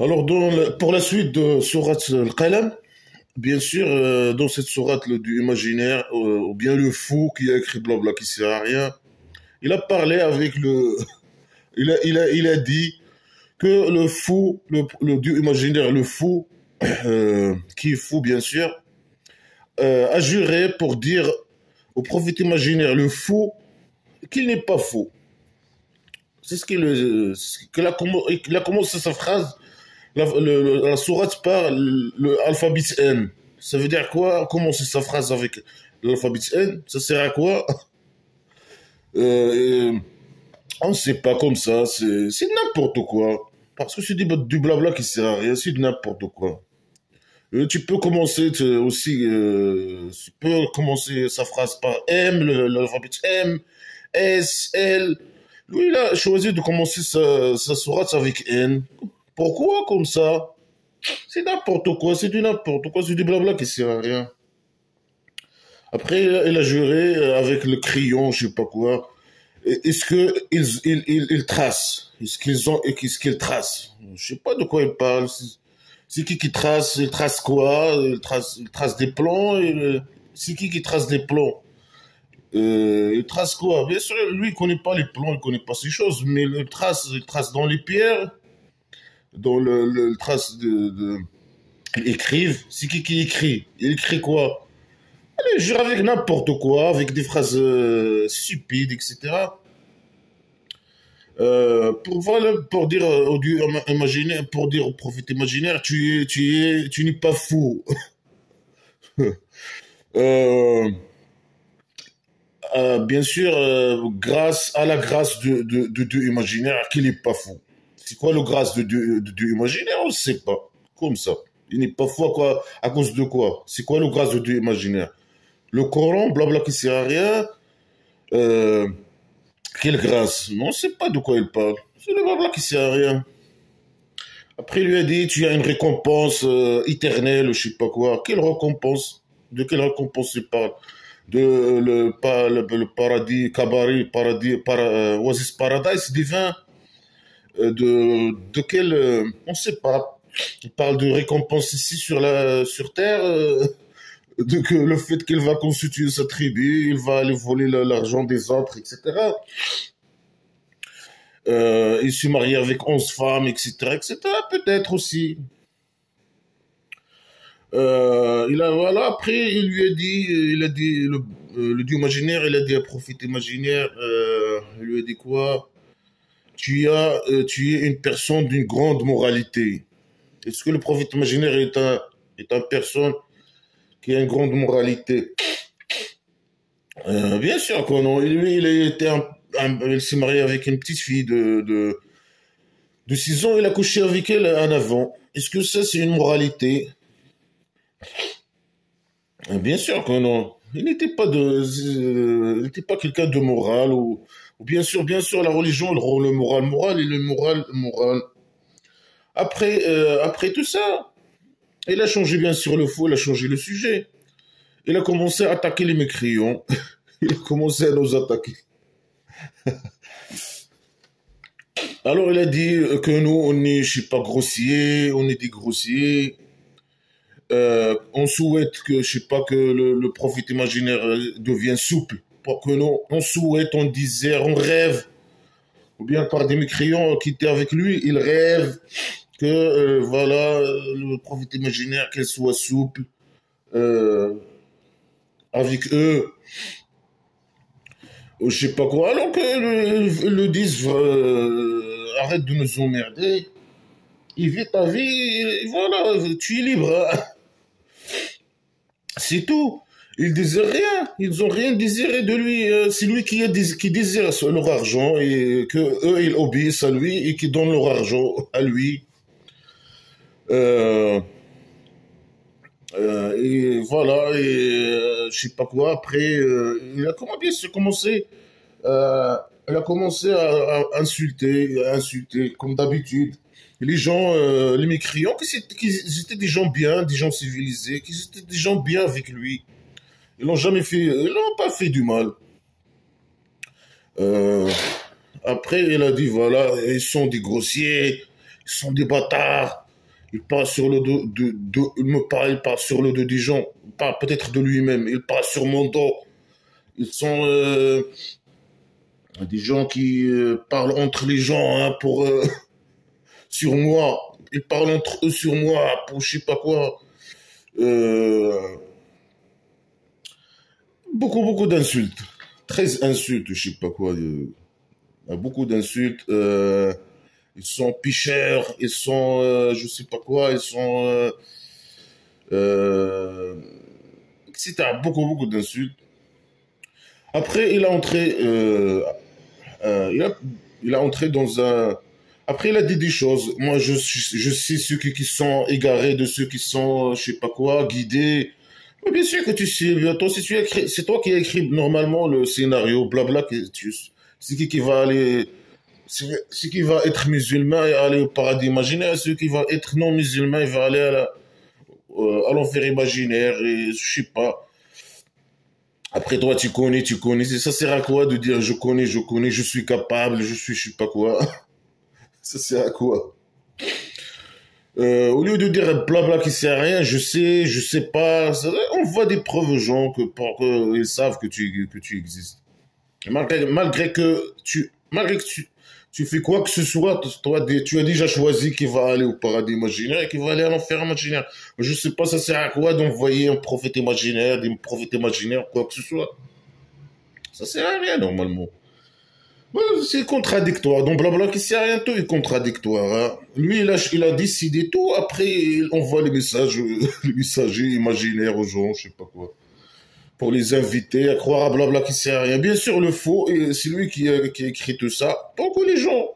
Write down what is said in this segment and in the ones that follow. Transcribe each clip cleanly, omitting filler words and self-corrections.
Alors, pour la suite de Sourate Al-Qalam, bien sûr, dans cette sourate du imaginaire, ou bien le fou qui a écrit blabla qui sert à rien, il a parlé avec le. Il a dit que le fou, le dieu imaginaire, le fou, qui est fou bien sûr, a juré pour dire au prophète imaginaire, le fou, qu'il n'est pas fou. C'est ce qu'il a commencé sa phrase. La sourate par l'alphabet N. Ça veut dire quoi? Commencer sa phrase avec l'alphabet N, ça sert à quoi? euh, On ne sait pas comme ça, c'est n'importe quoi. Parce que c'est du blabla qui sert à rien, c'est de n'importe quoi. Tu peux commencer aussi, tu peux commencer sa phrase par M, l'alphabet M, S, L. Lui, il a choisi de commencer sa sourate avec N. Pourquoi comme ça? C'est n'importe quoi, c'est du n'importe quoi, c'est du blabla qui sert à rien. Après, il a juré avec le crayon, je sais pas quoi. Est-ce que ils tracent? Qu'est-ce qu'ils tracent? Je sais pas de quoi ils parlent. C'est qui trace? Ils tracent quoi? Ils tracent des plans. C'est qui trace des plans? Il trace quoi? Bien sûr, lui, il connaît pas les plans, il connaît pas ces choses, mais il trace dans les pierres, dans le trace ils écrivent. C'est qui écrit? Il écrit quoi? Allez, jure avec n'importe quoi, avec des phrases stupides, etc. Voilà, pour dire au dieu imaginaire, pour dire au prophète imaginaire, tu n'es pas fou. Euh, Bien sûr, grâce à la grâce de Dieu imaginaire, qu'il n'est pas fou. C'est quoi le grâce de Dieu imaginaire? On ne sait pas. Comme ça. Il n'est pas fou à quoi? À cause de quoi? C'est quoi le grâce de Dieu imaginaire? Le Coran, blabla qui sert à rien. Euh, Quelle grâce? Non, on ne sait pas de quoi il parle. C'est le blabla qui sert à rien. Après, il lui a dit, tu as une récompense éternelle, je sais pas quoi. Quelle récompense? De quelle récompense il parle? De le paradis, Kabari, paradis, Oasis Paradise divin? De quel, on ne sait pas. Il parle de récompense ici sur Terre, de que le fait qu'il va constituer sa tribu, il va aller voler l'argent des autres, etc. Il s'est marié avec 11 femmes, etc., etc. Peut-être aussi. Voilà, après, il a dit, le dieu imaginaire, il a dit à prophète imaginaire, il lui a dit quoi? Tu es une personne d'une grande moralité. Est-ce que le prophète imaginaire est une personne qui a une grande moralité? Bien sûr, quoi, non. Lui, il s'est marié avec une petite fille de 6 ans, il a couché avec elle en avant. Est-ce que ça, c'est une moralité? Bien sûr que non. Il n'était pas quelqu'un de moral ou bien sûr, la religion, elle rend le moral moral et le moral moral. Après tout ça, il a changé bien sûr le faux, il a changé le sujet. Il a commencé à attaquer les mécréants. Il a commencé à nous attaquer. Alors il a dit que nous, on est, je sais pas, grossiers, on est des grossiers. On souhaite que, je sais pas, que le prophète imaginaire devienne souple. Pour que nous, on souhaite, on désire, on rêve, ou bien par des mécréants qui étaient avec lui, il rêve que, voilà, le prophète imaginaire, qu'elle soit souple euh, avec eux, ou je sais pas quoi. Alors que le disent, arrête de nous emmerder, il vit ta vie, et voilà, tu es libre, hein. C'est tout. Ils désirent rien. Ils n'ont rien désiré de lui. C'est lui qui désire leur argent et que eux ils obéissent à lui et qui donnent leur argent à lui. Euh, et voilà. Et je sais pas quoi. Après, il a commencé. Il a commencé à insulter comme d'habitude. Les gens, les mécréants, qu'ils étaient des gens bien, des gens civilisés, qu'ils étaient des gens bien avec lui. Ils n'ont pas fait du mal. Euh, Après, il a dit, voilà, ils sont des grossiers, ils sont des bâtards. Il parle sur le dos il parle sur le dos des gens, il parle peut-être de lui-même, il parle sur mon dos. Ils sont des gens qui parlent entre les gens hein, pour sur moi. Ils parlent entre eux sur moi pour je sais pas quoi. Euh, beaucoup d'insultes. 13 insultes, je sais pas quoi. Beaucoup d'insultes. Ils sont picheurs, ils sont je sais pas quoi, ils sont euh, etc. Beaucoup d'insultes. Après, il a, il a entré dans un. Après, il a dit des choses. Moi, je sais ceux qui sont égarés de ceux qui sont, je sais pas quoi, guidés. Mais bien sûr que tu sais, bien, toi, si tu as écrit, c'est toi qui as écrit normalement le scénario, blabla, c'est qui va aller, c'est qui va être musulman et aller au paradis imaginaire, celui qui va être non musulman, il va aller à l'enfer imaginaire et je sais pas. Après toi, tu connais. Ça sert à quoi de dire je connais, je suis capable, je suis je sais pas quoi. Ça sert à quoi? Au lieu de dire blabla qui sert à rien, je sais pas, on voit des preuves aux gens que pour qu'ils savent que tu existes. Malgré que tu fais quoi que ce soit, toi, tu as déjà choisi qui va aller au paradis imaginaire et qui va aller à l'enfer imaginaire. Je sais pas, ça sert à quoi d'envoyer un prophète imaginaire, des prophètes imaginaires, quoi que ce soit. Ça sert à rien, normalement. Ouais, c'est contradictoire. Donc, blabla, qui sert à rien, tout est contradictoire. Hein. Lui, il a décidé tout. Après, il envoie les messages, les messagers imaginaires aux gens, je sais pas quoi. Pour les inviter à croire à blabla qui sert à rien. Bien sûr, le faux, et c'est lui qui a écrit tout ça. Tant que les gens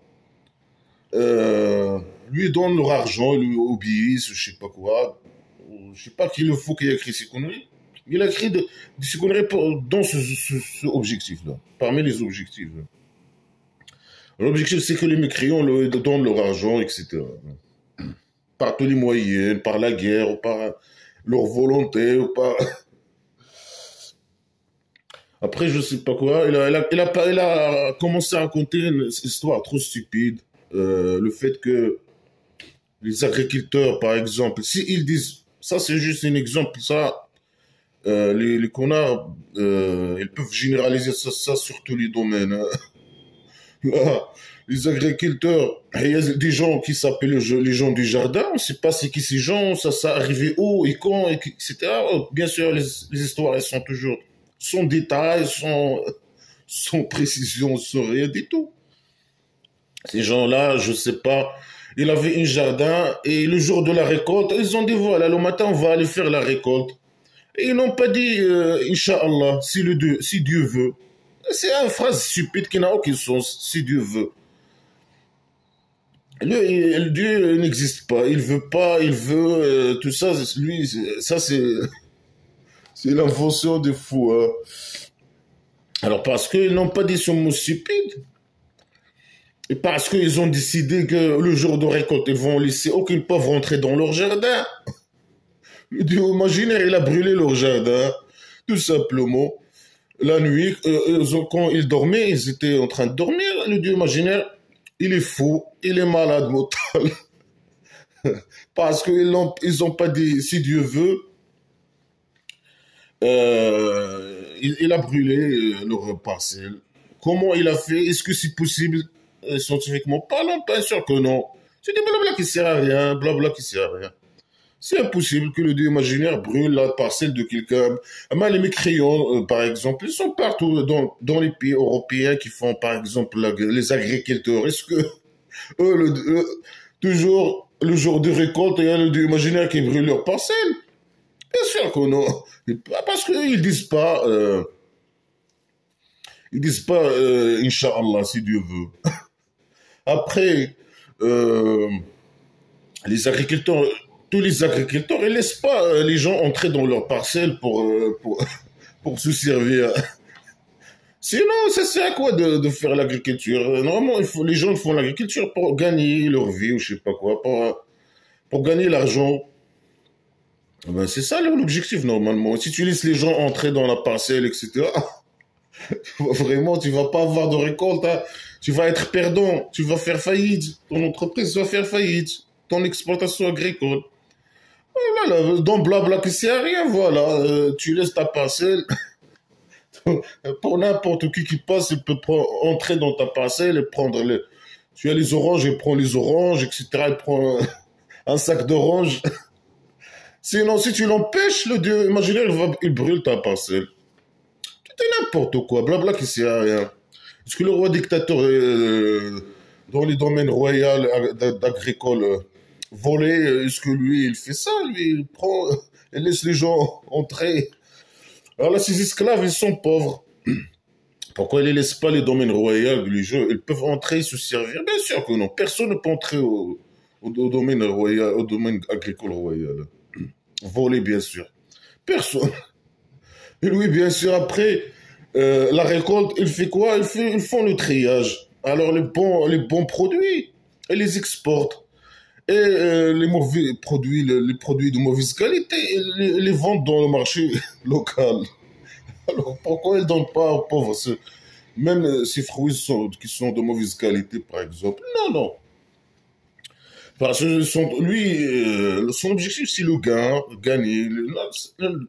lui donnent leur argent, lui obéissent, je sais pas quoi. Je sais pas qui le faux qui a écrit ces conneries. Il a écrit de ces conneries dans ce objectif-là. Parmi les objectifs. Là. L'objectif, c'est que les mécréants leur donnent leur argent, etc. Par tous les moyens, par la guerre, ou par leur volonté, ou par... Après, je sais pas quoi, il a commencé à raconter une histoire trop stupide. Le fait que les agriculteurs, par exemple, si ils disent, ça c'est juste un exemple, ça, les connards, ils peuvent généraliser ça sur tous les domaines. Hein. Là, les agriculteurs, il y a des gens qui s'appellent les gens du jardin, on ne sait pas c'est qui ces gens, ça arrivé où et quand, etc. Bien sûr, les histoires, elles sont toujours sans détail, sans précision, sans rien du tout. Ces gens-là, je sais pas, ils avaient un jardin et le jour de la récolte, ils ont dit voilà, le matin, on va aller faire la récolte. Et ils n'ont pas dit Inch'Allah, si Dieu veut. C'est une phrase stupide qui n'a aucun sens, si Dieu veut. Dieu n'existe pas, il veut pas, il veut, tout ça, lui, ça c'est l'invention des fous. Hein. Alors parce qu'ils n'ont pas dit ce mot stupide, et parce qu'ils ont décidé que le jour de récolte, ils vont laisser aucun pauvre rentrer dans leur jardin. Le Dieu imaginaire, il a brûlé leur jardin, tout simplement. La nuit, quand ils dormaient, ils étaient en train de dormir. Le Dieu imaginaire, il est fou, il est malade mental. Parce qu'ils ont pas dit si Dieu veut, il a brûlé leur parcelle. Comment il a fait? Est-ce que c'est possible scientifiquement parlant? Pas sûr que non. C'est des blabla qui sert à rien, blabla qui sert à rien. C'est impossible que le dieu imaginaire brûle la parcelle de quelqu'un. Mais les mécréants, par exemple, ils sont partout dans les pays européens qui font, par exemple, les agriculteurs. Est-ce que toujours le jour de récolte, il y a le dieu imaginaire qui brûle leur parcelle? Bien sûr que non. Parce qu'ils disent pas, Inch'Allah, si Dieu veut. Après, euh, les agriculteurs, tous les agriculteurs, ils laissent pas les gens entrer dans leur parcelle pour se servir. Sinon, ça sert à quoi de faire l'agriculture? Normalement, les gens font l'agriculture pour gagner leur vie ou je sais pas quoi, pour gagner l'argent. Ben, c'est ça l'objectif normalement. Si tu laisses les gens entrer dans la parcelle, etc., vraiment, tu vas pas avoir de récolte. Hein. Tu vas être perdant. Tu vas faire faillite. Ton entreprise va faire faillite. ton exploitation agricole. Voilà, dans blabla qui sert à rien, voilà. Tu laisses ta parcelle. Pour n'importe qui passe, il peut entrer dans ta parcelle et prendre les... Tu as les oranges, il prend les oranges, etc. Il prend un sac d'oranges. Sinon, si tu l'empêches, le dieu imaginaire, il brûle ta parcelle. C'est n'importe quoi, blabla qui sert à rien. Est-ce que le roi dictateur, dans les domaines royaux agricoles volés, est-ce que lui, il fait ça? Lui, il prend, il laisse les gens entrer. Alors là, ces esclaves, ils sont pauvres. Pourquoi ils ne laissent pas les domaines royaux religieux? Ils peuvent entrer et se servir. Bien sûr que non. Personne ne peut entrer au domaine royal, au domaine agricole royal. Voler, bien sûr. Personne. Et lui, bien sûr, après la récolte, il fait quoi? Ils font le triage. Alors, les bons produits, ils les exportent. Et les mauvais produits, les produits de mauvaise qualité, ils les vendent dans le marché local. Alors, pourquoi ils ne donnent pas aux pauvres même ces fruits qui sont de mauvaise qualité, par exemple? Non, non. Parce que son objectif, c'est le gain, gagner.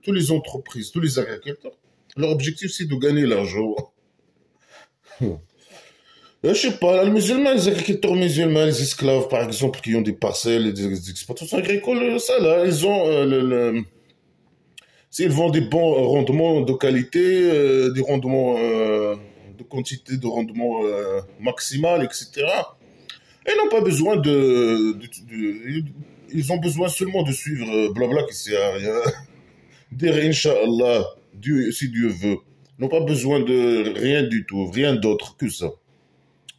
Toutes les entreprises, tous les agriculteurs, leur objectif, c'est de gagner l'argent. Je sais pas, les musulmans, les agriculteurs musulmans, les esclaves, par exemple, qui ont des parcelles et des exploitations agricoles, ça là, ils ont s'ils vendent des bons rendements de qualité, des rendements de quantité, de rendement maximal, etc. Ils n'ont pas besoin ils ont besoin seulement de suivre blabla qui sert à rien. Dire Inch'Allah, Dieu, si Dieu veut. Ils n'ont pas besoin de rien du tout, rien d'autre que ça.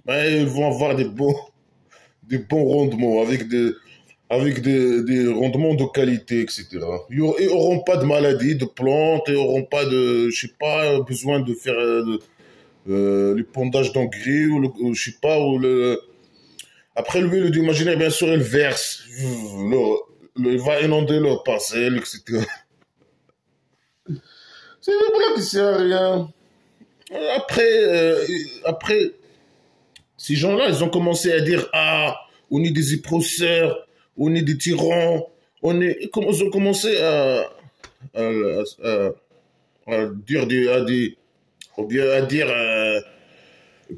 Mais ils vont avoir des bons rendements avec des rendements de qualité, etc. Ils n'auront pas de maladies, de plantes, ils n'auront pas de, je sais pas, besoin de faire les pondages d'engrais ou je sais pas, ou le... Après, lui, le dieu imaginaire, bien sûr, il verse, il va inonder leur parcelle, etc. C'est le blanc qui sert à rien. Après, ces gens-là, ils ont commencé à dire, ah, on est des éproceurs, on est des tyrans, ils ont commencé à, à- à dire ou bien à dire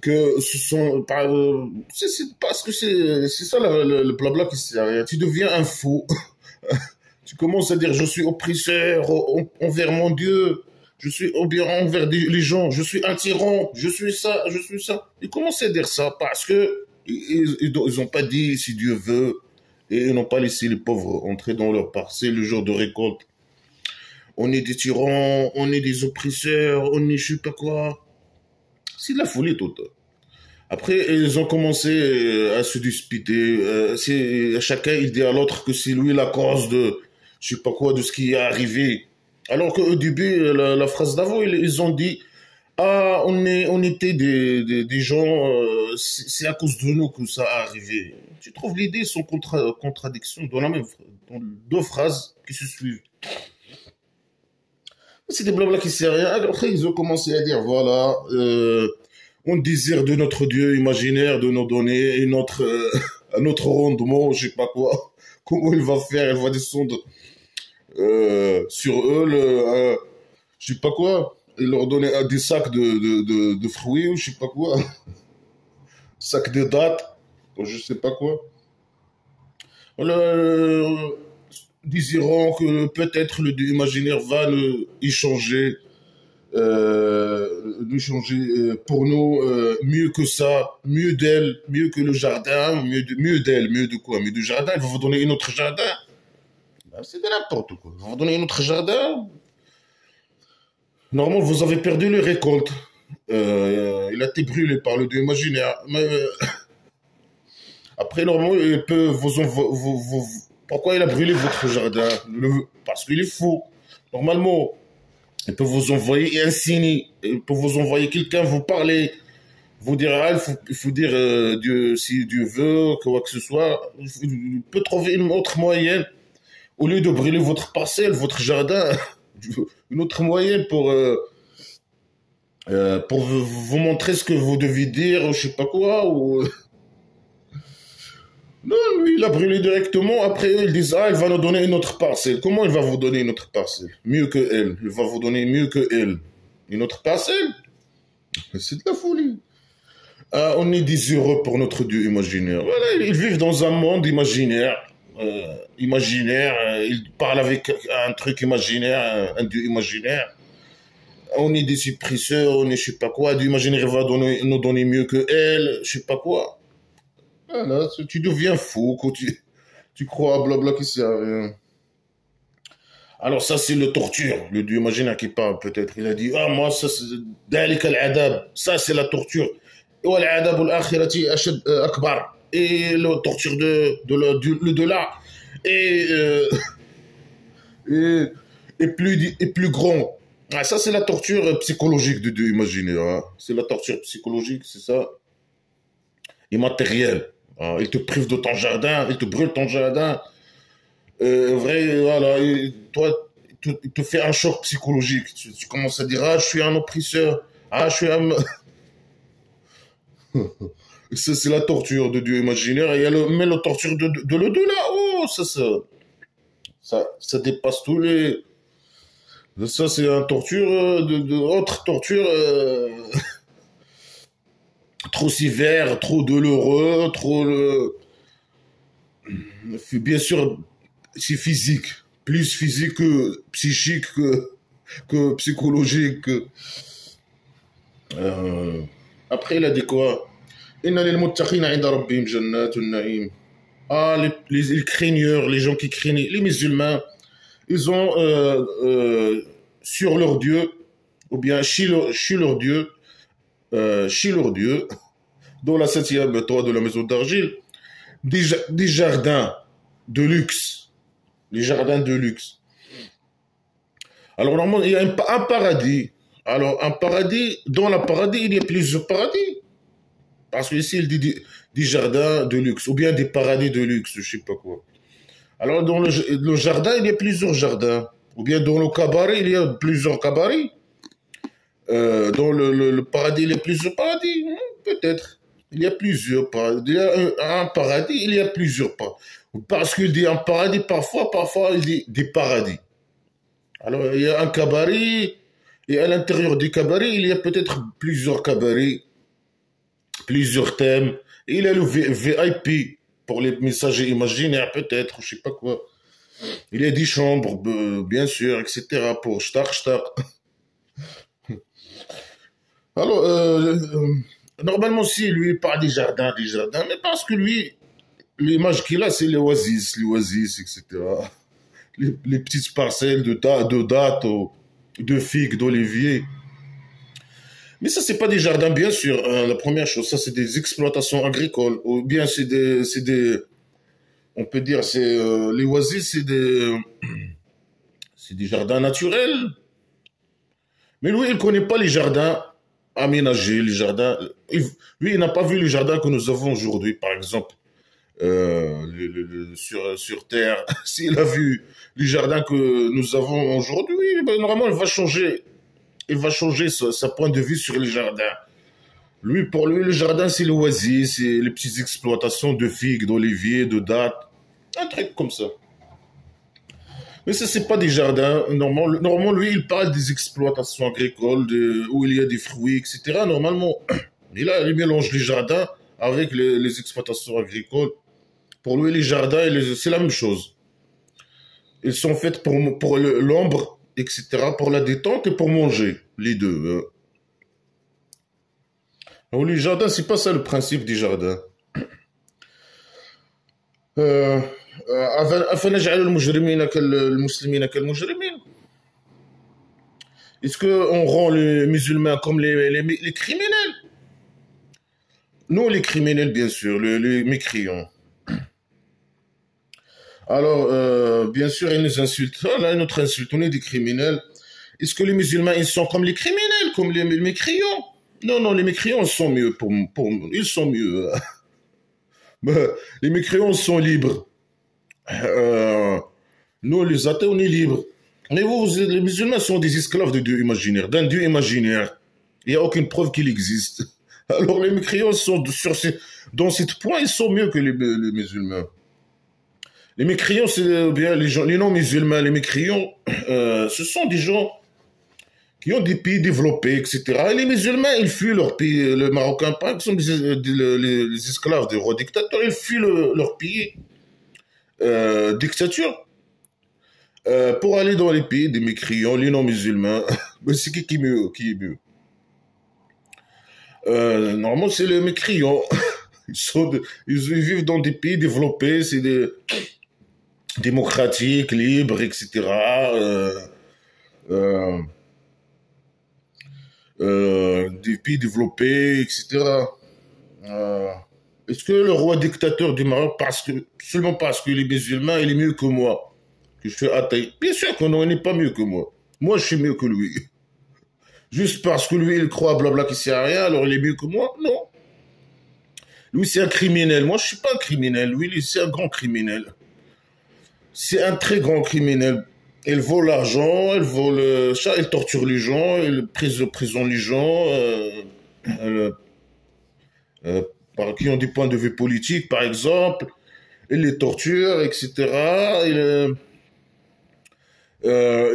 que ce sont, c'est parce que c'est ça le blabla qui sert à rien. Tu deviens un fou. Tu commences à dire, je suis oppresseur envers mon Dieu. Je suis envers les gens, je suis un tyran, je suis ça, je suis ça. Ils commencent à dire ça parce que ils ont pas dit si Dieu veut et ils n'ont pas laissé les pauvres entrer dans leur parcelle le jour de récolte. On est des tyrans, on est des oppresseurs, on est je sais pas quoi. C'est de la folie totale. Après, ils ont commencé à se disputer. Chacun il dit à l'autre que c'est lui la cause de je sais pas quoi de ce qui est arrivé. Alors qu'au début, la phrase d'avant, ils ont dit ah on était des gens, c'est à cause de nous que ça a arrivé. Tu trouves l'idée sans contradiction dans deux phrases qui se suivent. C'est des blabla qui servent à rien. Après, ils ont commencé à dire voilà. On désire de notre Dieu imaginaire de nous donner un autre rendement, je sais pas quoi. Comment il va faire? Il va descendre sur eux, je sais pas quoi. Il leur donner des sacs de fruits ou je sais pas quoi. Sacs de dattes, ou je sais pas quoi. Désirant que peut-être le Dieu imaginaire va y changer de changer pour nous mieux que ça, mieux d'elle, mieux que le jardin, mieux d'elle, mieux de quoi? Mieux du jardin, elle va vous donner un autre jardin. Ben, c'est de n'importe quoi. Elle va vous donner un autre jardin. Normalement, vous avez perdu les récoltes. Il a été brûlé par le dieu imaginaire. Mais après, normalement, il peut pourquoi il a brûlé votre jardin? Parce qu'il est fou. Normalement, il peut vous envoyer un signe, il peut vous envoyer quelqu'un vous parler, vous dire, ah, il faut dire Dieu, si Dieu veut, quoi que ce soit, il peut trouver une autre moyenne, au lieu de brûler votre parcelle, votre jardin, une autre moyenne pour vous montrer ce que vous devez dire, ou je sais pas quoi, ou... Non, lui, il a brûlé directement. Après, eux, ils disent, ah, elle va nous donner une autre parcelle. Comment il va vous donner une autre parcelle? Mieux que elle. Il va vous donner mieux que elle. Une autre parcelle? C'est de la folie. Ah, on est désireux pour notre Dieu imaginaire. Voilà, ils vivent dans un monde imaginaire. Ils parlent avec un truc imaginaire, un Dieu imaginaire. On est des suppresseurs, on est je sais pas quoi. Dieu imaginaire va nous donner mieux que elle, je sais pas quoi. Voilà, tu deviens fou quand tu crois à blabla qui sert à rien. Alors ça, c'est le torture, le Dieu imaginaire qui parle peut-être. Il a dit, ah moi, ça c'est ça c'est la torture. والعذاب الآخرة أشد أكبر. Et la torture le delà et, et plus grand. Ah, ça, c'est la torture psychologique de Dieu imaginaire. Hein. C'est la torture psychologique, c'est ça. Immatérielle. Hein. Il te prive de ton jardin, il te brûle ton jardin. Vrai, voilà. Et toi, il te fait un choc psychologique. Tu commences à dire, ah, je suis un oppresseur. Ah, je suis un... Ça, c'est la torture de Dieu imaginaire. Et il y a mais la torture de l'au-delà. Oh, ça dépasse tous les... Ça, c'est une torture, autre torture, trop sévère, trop douloureux, trop... Bien sûr, c'est physique. Plus physique que psychique, que psychologique. Après, il a dit quoi? Inna lil muttaqina 'inda rabbihim jannatun na'im. Ah, les craigneurs, les gens qui craignent, les musulmans, ils ont sur leur Dieu, ou bien chez leur Dieu, dans la septième toit de la maison d'argile, des jardins de luxe. Les jardins de luxe. Alors, normalement, il y a un paradis. Alors, un paradis, dans le paradis, il y a plusieurs paradis. Parce qu'ici, il dit des jardins de luxe, ou bien des paradis de luxe, je sais pas quoi. Alors, dans le jardin, il y a plusieurs jardins. Ou bien dans le cabaret, il y a plusieurs cabarets. Dans le paradis, il y a plusieurs paradis. Peut-être. Il y a plusieurs paradis. Il y a un paradis, il y a plusieurs paradis. Parce qu'il dit un paradis, parfois il dit des paradis. Alors, il y a un cabaret, et à l'intérieur du cabaret, il y a peut-être plusieurs cabarets, plusieurs thèmes. Et il y a le VIP pour les messagers imaginaires, peut-être, je sais pas quoi. Il y a des chambres, bien sûr, etc. pour shtar. Alors, normalement, si lui il parle des jardins, mais parce que lui, l'image qu'il a, c'est les oasis, etc. Les petites parcelles de dattes, de figues, d'oliviers. Mais ça, c'est pas des jardins, bien sûr. Hein, la première chose, ça, c'est des exploitations agricoles. Ou bien c'est des, on peut dire, les oasis, c'est des jardins naturels. Mais lui, il connaît pas les jardins aménagés, les jardins. Lui, il n'a pas vu les jardins que nous avons aujourd'hui, par exemple. Sur Terre, s'il a vu les jardins que nous avons aujourd'hui, ben, normalement, il va changer sa point de vue sur les jardins. Pour lui, le jardin, c'est l'oasis, c'est les petites exploitations de figues, d'oliviers, de dattes, un truc comme ça. Mais ça, c'est pas des jardins. Normalement, lui, il parle des exploitations agricoles, où il y a des fruits, etc. Normalement, il mélange les jardins avec les exploitations agricoles. Pour lui, les jardins, c'est la même chose. Ils sont faits pour l'ombre, etc., pour la détente et pour manger, les deux. Alors, les jardins, c'est pas ça le principe des jardins. أفنجعل المجرمين كالمسلمين كالمجرمين. Est-ce qu'on rend les musulmans comme les criminels? Non, les criminels, bien sûr, les mécréants. Alors, bien sûr, ils nous insultent. Ah, là, notre insulte, on est des criminels. Est-ce que les musulmans, ils sont comme les criminels, comme les mécréants? Non, les mécréants sont mieux. Ils sont mieux. Les mécréants sont libres. Nous, les athées, on est libres. Mais les musulmans sont des esclaves de Dieu imaginaire, d'un Dieu imaginaire. Il n'y a aucune preuve qu'il existe. Alors les mécréants sont dans ce point, ils sont mieux que les musulmans. Les mécréants, c'est bien les gens, les non-musulmans, les mécréants, ce sont des gens qui ont des pays développés, etc. Et les musulmans, ils fuient leur pays. Les Marocains, par exemple, les esclaves des rois dictateurs, ils fuient leur pays dictature pour aller dans les pays des mécréants, les non-musulmans. Mais c'est qui est mieux, qui est mieux? Normalement, c'est les mécréants. Ils vivent dans des pays développés, c'est des démocratiques, libres, etc. Euh, des pays développés, etc. Euh, Est-ce que le roi dictateur du Maroc, seulement parce qu'il est musulman, il est mieux que moi, que je suis athée? Bien sûr que non, il n'est pas mieux que moi. Moi, je suis mieux que lui. Juste parce que lui, il croit blabla qui sert à rien, alors il est mieux que moi? Non. Lui, c'est un criminel. Moi, je suis pas un criminel. Lui, c'est un grand criminel. C'est un très grand criminel. Il vole l'argent, il vole ça, il torture les gens, il prison les gens, euh, qui ont des points de vue politiques, par exemple. Il les torture, etc. Il est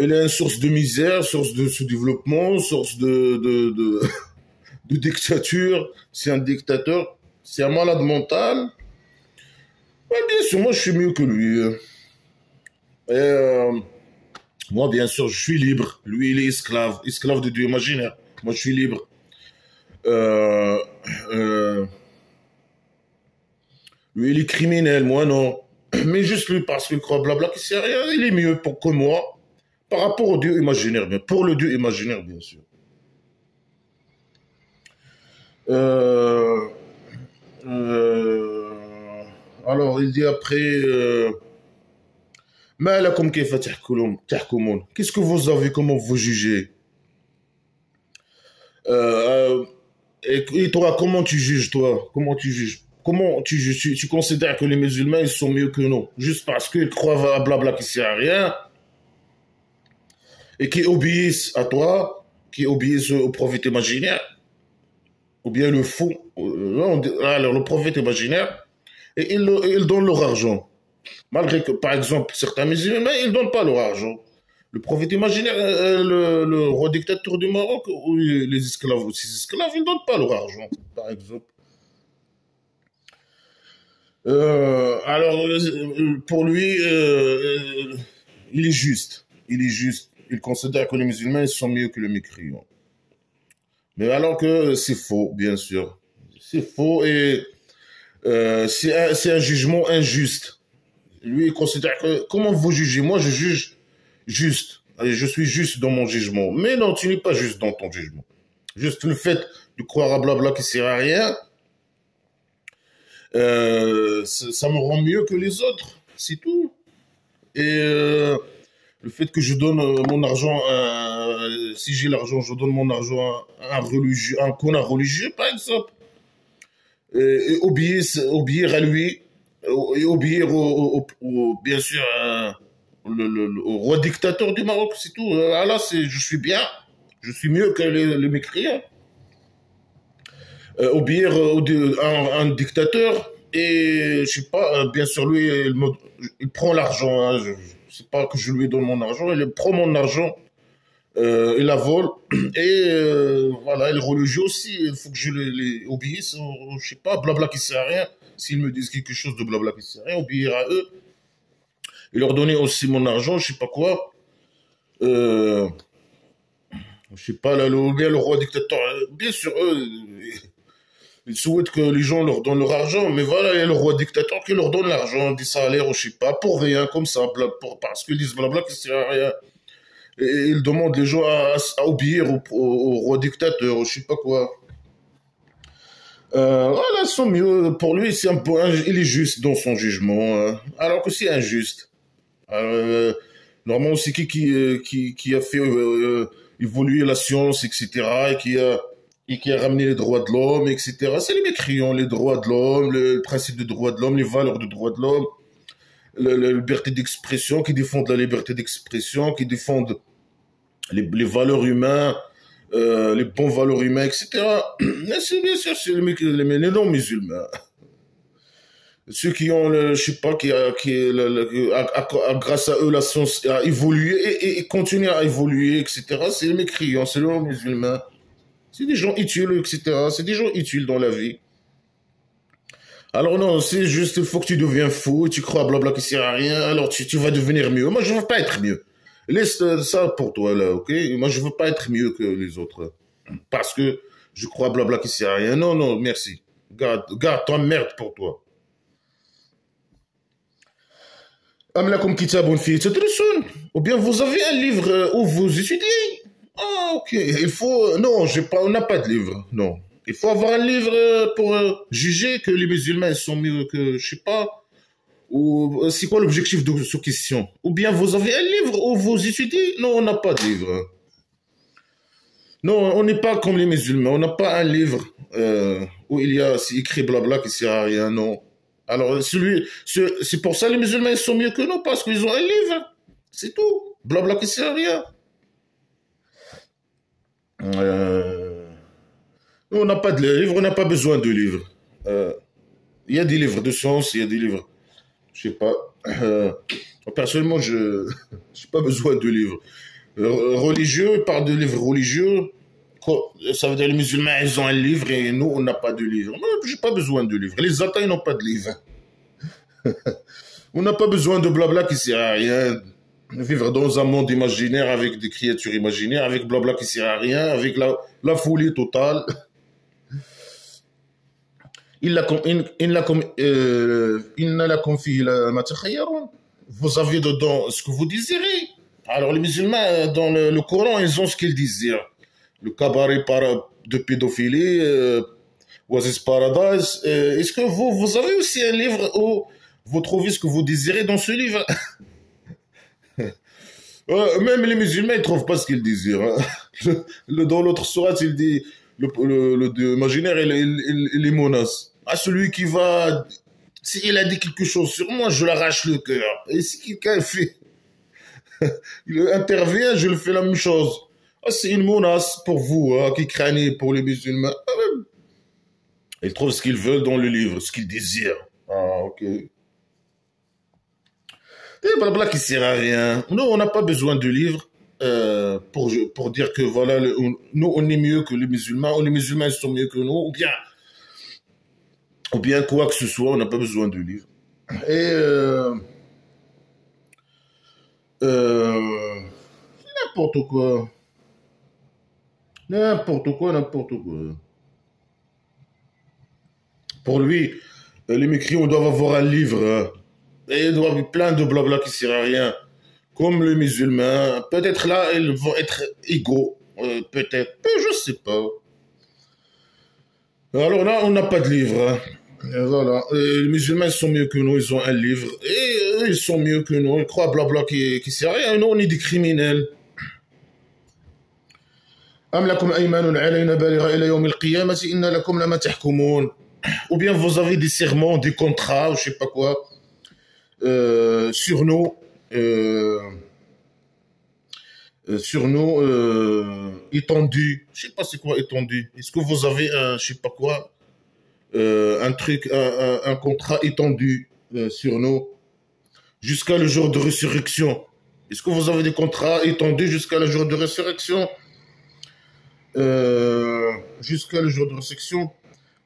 une source de misère, source de sous-développement, source de dictature. C'est un dictateur, c'est un malade mental. Ouais, bien sûr, moi je suis mieux que lui. Et, moi, bien sûr, je suis libre. Lui, il est esclave, esclave de Dieu imaginaire. Moi, je suis libre. Euh, euh, Lui, il est criminel, moi non. Mais juste lui, parce qu'il croit blabla, qu'il sait rien, il est mieux pour que moi, par rapport au Dieu imaginaire, bien, pour le Dieu imaginaire, bien sûr. Euh, euh, alors, il dit après, ما لكم كيف تحكمون. Qu'est-ce que vous avez, comment vous jugez? euh, et toi, comment tu juges, toi? Comment tu juges? Comment tu juges? Tu considères que les musulmans, ils sont mieux que nous, juste parce qu'ils croient à blabla qui sert à rien, et qui obéissent à toi, qui obéissent au prophète imaginaire, ou bien le fou, alors le prophète imaginaire, et ils donnent leur argent. Malgré que, par exemple, certains musulmans, ils ne donnent pas leur argent. Le prophète imaginaire, le roi dictateur du Maroc, ou les esclaves, aussi les esclaves, ils ne donnent pas leur argent, par exemple. Alors, pour lui, il est juste. Il est juste. Il considère que les musulmans ils sont mieux que les mécréants. Mais alors que c'est faux, bien sûr. C'est faux et c'est un jugement injuste. Lui, il considère que... Comment vous jugez? Moi, je juge juste. Allez, je suis juste dans mon jugement. Mais non, tu n'es pas juste dans ton jugement. Juste le fait de croire à blabla qui sert à rien, ça me rend mieux que les autres. C'est tout. Et le fait que je donne mon argent, si j'ai l'argent, je donne mon argent à un religieux, un connard religieux, par exemple, et obéir à lui, et obéir bien sûr, au roi dictateur du Maroc, c'est tout. Ah là, je suis bien, je suis mieux que les mécréants. Obéir à un dictateur, et je sais pas, bien sûr, lui, il prend l'argent, hein, sais pas que je lui donne mon argent, il prend mon argent, il la vole, et voilà, il est religieux aussi, il faut que je les obéisse, je sais pas, blabla qui sert à rien, s'ils me disent quelque chose de blabla qui sert à rien, obéir à eux, et leur donner aussi mon argent, je sais pas quoi, je sais pas, là, bien le roi dictateur, bien sûr, eux, ils souhaitent que les gens leur donnent leur argent, mais voilà, il y a le roi dictateur qui leur donne l'argent, des salaires, je sais pas, pour rien, comme ça, parce qu'ils disent blabla qui sert à rien. Et ils demandent les gens à obéir au roi dictateur, je sais pas quoi. Voilà, ils sont mieux. Pour lui, c'est un peu, il est juste dans son jugement, alors que c'est injuste. Normalement, c'est qui a fait évoluer la science, etc., et qui a ramené les droits de l'homme, etc. C'est les mécréants, les droits de l'homme, le principe des droits de l'homme, les valeurs des droits de l'homme, la liberté d'expression, qui défendent la liberté d'expression, qui défendent les valeurs humaines, les bons valeurs humaines, etc. Mais c'est bien sûr, c'est les non-musulmans. Ceux qui ont, je sais pas, grâce à eux, la science a évolué et continue à évoluer, etc. C'est les mécréants, c'est les non-musulmans. C'est des gens utiles, etc. C'est des gens utiles dans la vie. Alors non, c'est juste, il faut que tu deviens fou, et tu crois blabla qui sert à rien, alors tu vas devenir mieux. Moi, je veux pas être mieux. Laisse ça pour toi, là, ok? Moi, je veux pas être mieux que les autres. Parce que je crois blabla qui sert à rien. Non, non, merci. Garde ton merde pour toi. Am lakum kitabun fi tadrusun. Ou bien vous avez un livre où vous étudiez. Ah, ok. Il faut. Non, on n'a pas de livre. Non. Il faut avoir un livre pour juger que les musulmans sont mieux que, je sais pas. Ou c'est quoi l'objectif de cette question? Ou bien vous avez un livre où vous étudiez. Non, on n'a pas de livre. Non, on n'est pas comme les musulmans. On n'a pas un livre où il y a c'est écrit blabla qui sert à rien. Non. Alors, c'est pour ça que les musulmans ils sont mieux que nous, parce qu'ils ont un livre. C'est tout. Blabla qui sert à rien. On n'a pas de livre, on n'a pas besoin de livres. Il y a des livres de science, il y a des livres, je sais pas. Personnellement, je n'ai pas besoin de livres. Religieux, par de livres religieux. Ça veut dire les musulmans, ils ont un livre et nous, on n'a pas de livre. Moi, j'ai pas besoin de livre. Les athées, ils n'ont pas de livre. On n'a pas besoin de blabla qui sert à rien. Vivre dans un monde imaginaire avec des créatures imaginaires, avec blabla qui sert à rien, avec la folie totale. Vous avez dedans ce que vous désirez. Alors les musulmans, dans le Coran, ils ont ce qu'ils désirent. Le cabaret de pédophilie, Oasis Paradise. Est-ce que vous avez aussi un livre où vous trouvez ce que vous désirez dans ce livre? Même les musulmans, ils ne trouvent pas ce qu'ils désirent. Hein. Dans l'autre sourate, il dit, le imaginaire, il les menace. À celui qui va, s'il a dit quelque chose sur moi, je l'arrache le cœur. Et si quelqu'un fait, il intervient, je le fais la même chose. Ah, c'est une menace pour vous, hein, qui craignez pour les musulmans. Ils trouvent ce qu'ils veulent dans le livre, ce qu'ils désirent. Ah, ok. Et blabla qui sert à rien. Nous, on n'a pas besoin de livres pour dire que voilà, nous, on est mieux que les musulmans, ou les musulmans sont mieux que nous, ou bien quoi que ce soit, on n'a pas besoin de livres. Et n'importe quoi. N'importe quoi, n'importe quoi. Pour lui, les mécréants doivent avoir un livre. Hein. Et il doit y avoir plein de blabla qui ne sert à rien. Comme les musulmans. Peut-être là, ils vont être égaux. Peut-être. Je ne sais pas. Alors là, on n'a pas de livre. Hein. Et voilà. Les musulmans sont mieux que nous. Ils ont un livre. Et eux, ils sont mieux que nous. Ils croient blabla qui ne sert à rien. Nous, on est des criminels. أم لكم أيمان علينا بالغة إلى يوم القيامة إن لكم لما تحكمون. Ou bien vous avez des serments, des contrats, ou je sais pas quoi, sur nous, étendus. Je sais pas c'est quoi étendu. Est-ce que vous avez un, je sais pas quoi, un truc, un contrat étendu sur nous jusqu'à le jour de résurrection? Est-ce que vous avez des contrats étendus jusqu'à le jour de résurrection? Jusqu'à le jour de résurrection,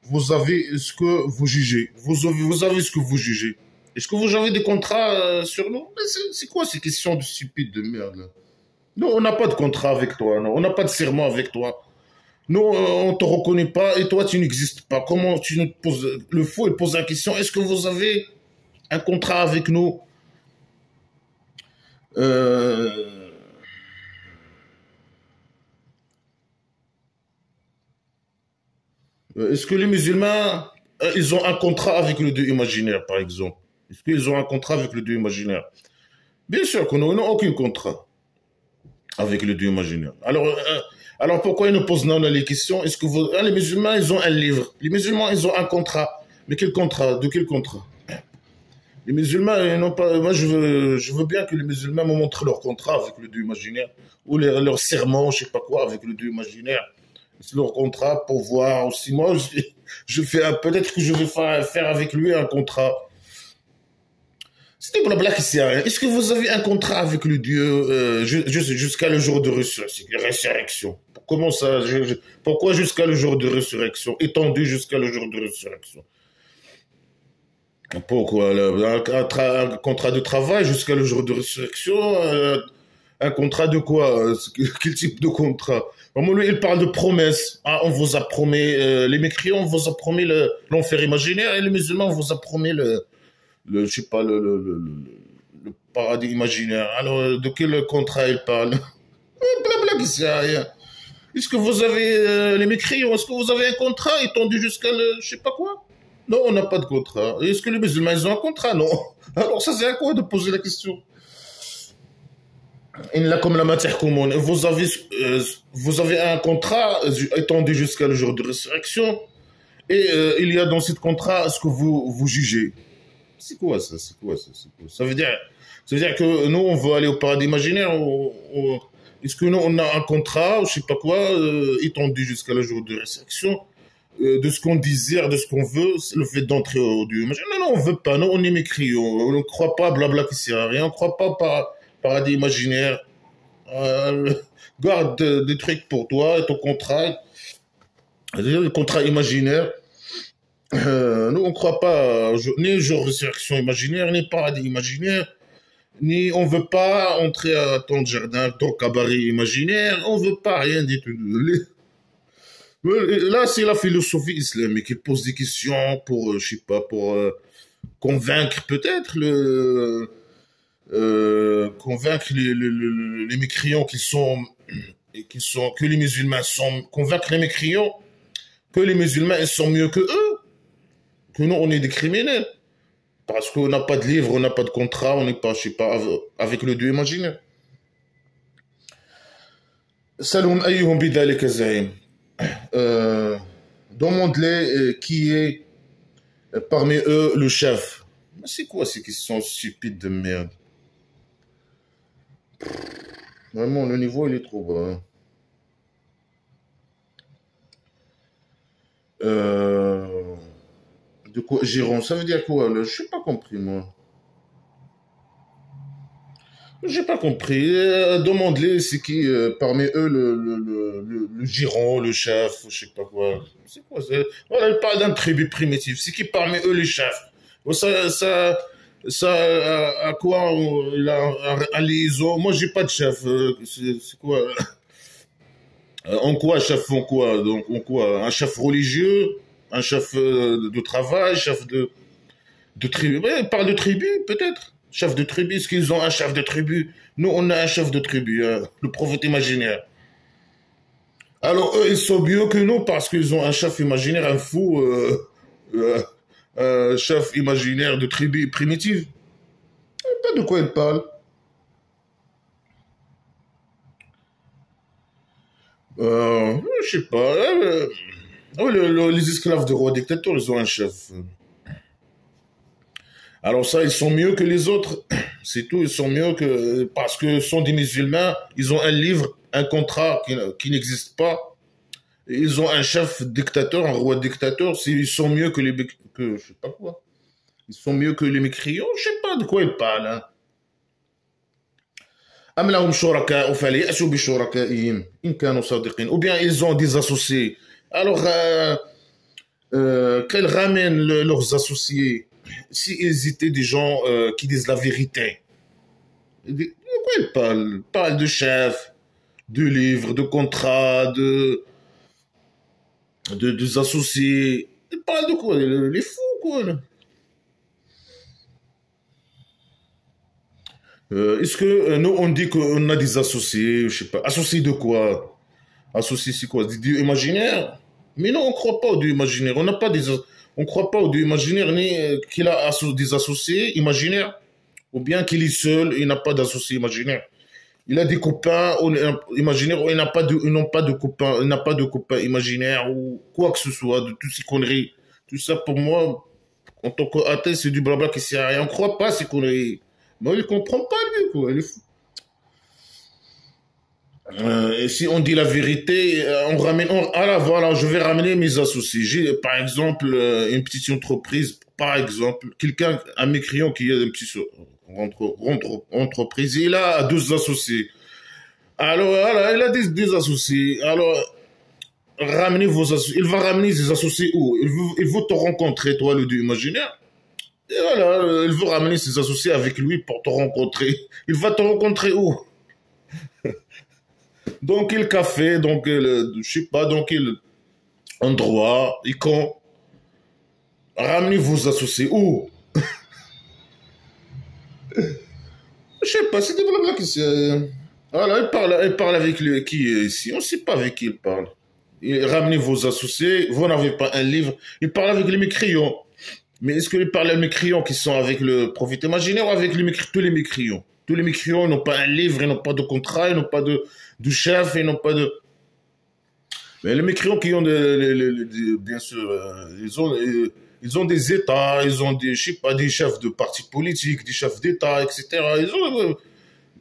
vous avez ce que vous jugez. Vous avez ce que vous jugez. Est-ce que vous avez des contrats sur nous? C'est quoi ces questions de stupides de merde là? Nous, on n'a pas de contrat avec toi. Non. On n'a pas de serment avec toi. Nous, on ne te reconnaît pas et toi, tu n'existes pas. Comment tu nous poses... Le fou, il pose la question, est-ce que vous avez un contrat avec nous? Est-ce que les musulmans, ils ont un contrat avec le Dieu imaginaire, par exemple? Est-ce qu'ils ont un contrat avec le Dieu imaginaire? Bien sûr qu'on n'a aucun contrat avec le Dieu imaginaire. Alors pourquoi ils nous posent non les questions? Est-ce que les musulmans, ils ont un livre. Les musulmans, ils ont un contrat. Mais quel contrat? De quel contrat? Les musulmans, ils n'ont pas. Moi, je veux bien que les musulmans me montrent leur contrat avec le Dieu imaginaire ou leur serment, je sais pas quoi, avec le Dieu imaginaire. C'est leur contrat pour voir aussi. Moi, je fais peut-être que je vais faire avec lui un contrat. C'est des blabla qui sert à rien. Est-ce que vous avez un contrat avec le Dieu jusqu'à le jour de résurrection? Comment ça pourquoi jusqu'à le jour de résurrection? Étendu jusqu'à le jour de résurrection. Pourquoi un contrat de travail jusqu'à le jour de résurrection? Un contrat de quoi? Quel type de contrat? Vraiment, lui, il parle de promesses. Ah, on vous a promis, les mécréants, on vous a promis l'enfer imaginaire, et les musulmans, on vous a promis je sais pas, le paradis imaginaire. Alors, de quel contrat il parle? Blabla qui sert à rien. Est-ce que vous avez, les mécréants, est-ce que vous avez un contrat étendu jusqu'à je sais pas quoi? Non, on n'a pas de contrat. Est-ce que les musulmans, ils ont un contrat? Non. Alors, ça, c'est à quoi de poser la question? Comme la matière commune. Vous avez un contrat étendu jusqu'à le jour de résurrection, et il y a dans ce contrat ce que vous jugez. C'est quoi ça? C'est quoi ça? C'est quoi? Ça veut dire que nous, on veut aller au paradis imaginaire. Est-ce que nous, on a un contrat, je sais pas quoi, étendu jusqu'à le jour de résurrection, de ce qu'on désire, de ce qu'on veut, le fait d'entrer au Dieu imaginaire? Non, non, on veut pas. Non, on est mécrions. On ne croit pas blabla qui sert à rien. On ne croit pas paradis imaginaire. Garde des trucs pour toi et ton contrat. Le contrat imaginaire. Nous, on ne croit pas ni jour de résurrection imaginaire, ni paradis imaginaire, ni on ne veut pas entrer à ton jardin, ton cabaret imaginaire, on ne veut pas rien du tout. Là, c'est la philosophie islamique qui pose des questions pour, je sais pas, pour convaincre peut-être convaincre les mécréants que les musulmans sont, convaincre les mécréants que les musulmans ils sont mieux que eux. Que nous, on est des criminels. Parce qu'on n'a pas de livre, on n'a pas de contrat, on n'est pas, je sais pas, avec le Dieu imaginaire. Saloum ayyuhum bidhalika za'im. Demande-les qui est parmi eux le chef. Mais c'est quoi ces questions stupides de merde? Vraiment, le niveau, il est trop bas. De quoi Giron, ça veut dire quoi? Je n'ai pas compris, moi. J'ai pas compris. Demande-les, c'est qui parmi eux le giron, le chef, je sais pas quoi. C'est quoi ça? Voilà, il parle d'un tribu primitif. C'est qui parmi eux les chefs? Ça, à quoi à liaison? Moi, j'ai pas de chef. C'est quoi? En quoi, chef, en quoi? Donc, en quoi? Un chef religieux? Un chef de travail? Chef de tribu? Ouais, il parle de tribu, peut-être. Chef de tribu, est-ce qu'ils ont un chef de tribu? Nous, on a un chef de tribu, le prophète imaginaire. Alors, eux, ils sont mieux que nous parce qu'ils ont un chef imaginaire, un fou, un chef imaginaire de tribu primitive. Je sais pas de quoi ils parlent. Je sais pas. Les esclaves de roi dictateur, ils ont un chef. Alors ça, ils sont mieux que les autres. C'est tout, ils sont mieux que... Parce que ce sont des musulmans, ils ont un livre, un contrat qui n'existe pas. Ils ont un chef dictateur, un roi dictateur. Ils sont mieux que je sais pas quoi. Ils sont mieux que les mécréants. Je sais pas de quoi ils parlent. Hein. Ou bien ils ont des associés. Alors, qu'elles ramènent leurs associés s'ils étaient des gens qui disent la vérité. De quoi ils parlent? Ils parlent de chefs, de livres, de contrats, des associés. Ils parlent de quoi? Les fous, quoi. Est-ce que nous, on dit qu'on a des associés, je sais pas, associés de quoi? Associés, c'est quoi? Des dieux imaginaires? Mais non, on ne croit pas aux dieux imaginaires. On n'a pas on ne croit pas aux dieux imaginaires, ni qu'il a des associés imaginaires, ou bien qu'il est seul et il n'a pas d'associés imaginaires. Il a des copains imaginaires, ou il n'a pas de copains, il n'a pas de copains imaginaires, ou quoi que ce soit, de toutes ces conneries. Tout ça, pour moi, En tant qu'athée, c'est du blabla qui sert à rien. On ne croit pas ces conneries. Mais il ne comprend pas, lui, quoi. Il est fou. Et si on dit la vérité, on ramène. Ah là, voilà, je vais ramener mes associés. J'ai, par exemple, une petite entreprise, par exemple, quelqu'un, un mécréant qui a une petite entreprise, il a deux associés. Alors, voilà, il a des associés. Alors, ramenez vos associés. Il va ramener ses associés où il veut te rencontrer, toi, le dieu imaginaire. Et voilà, il veut ramener ses associés avec lui pour te rencontrer. Il va te rencontrer où? Donc, il café, donc, je sais pas, donc, il endroit, et quand ramenez vos associés où? Je sais pas, c'est des blabla qui c'est. Voilà, il parle avec lui, qui est ici. On ne sait pas avec qui il parle. Ramenez vos associés, vous n'avez pas un livre. Il parle avec les mécréants. Mais est-ce qu'il parle avec les mécréants qui sont avec le prophète imaginaire ou avec tous les mécréants? Tous les mécréants n'ont pas un livre, ils n'ont pas de contrat, ils n'ont pas de chef, ils n'ont pas de... Mais les mécréants qui ont, bien sûr, ils ont des États, ils ont des, je sais pas, des chefs de partis politiques, des chefs d'État, etc. Ils ont...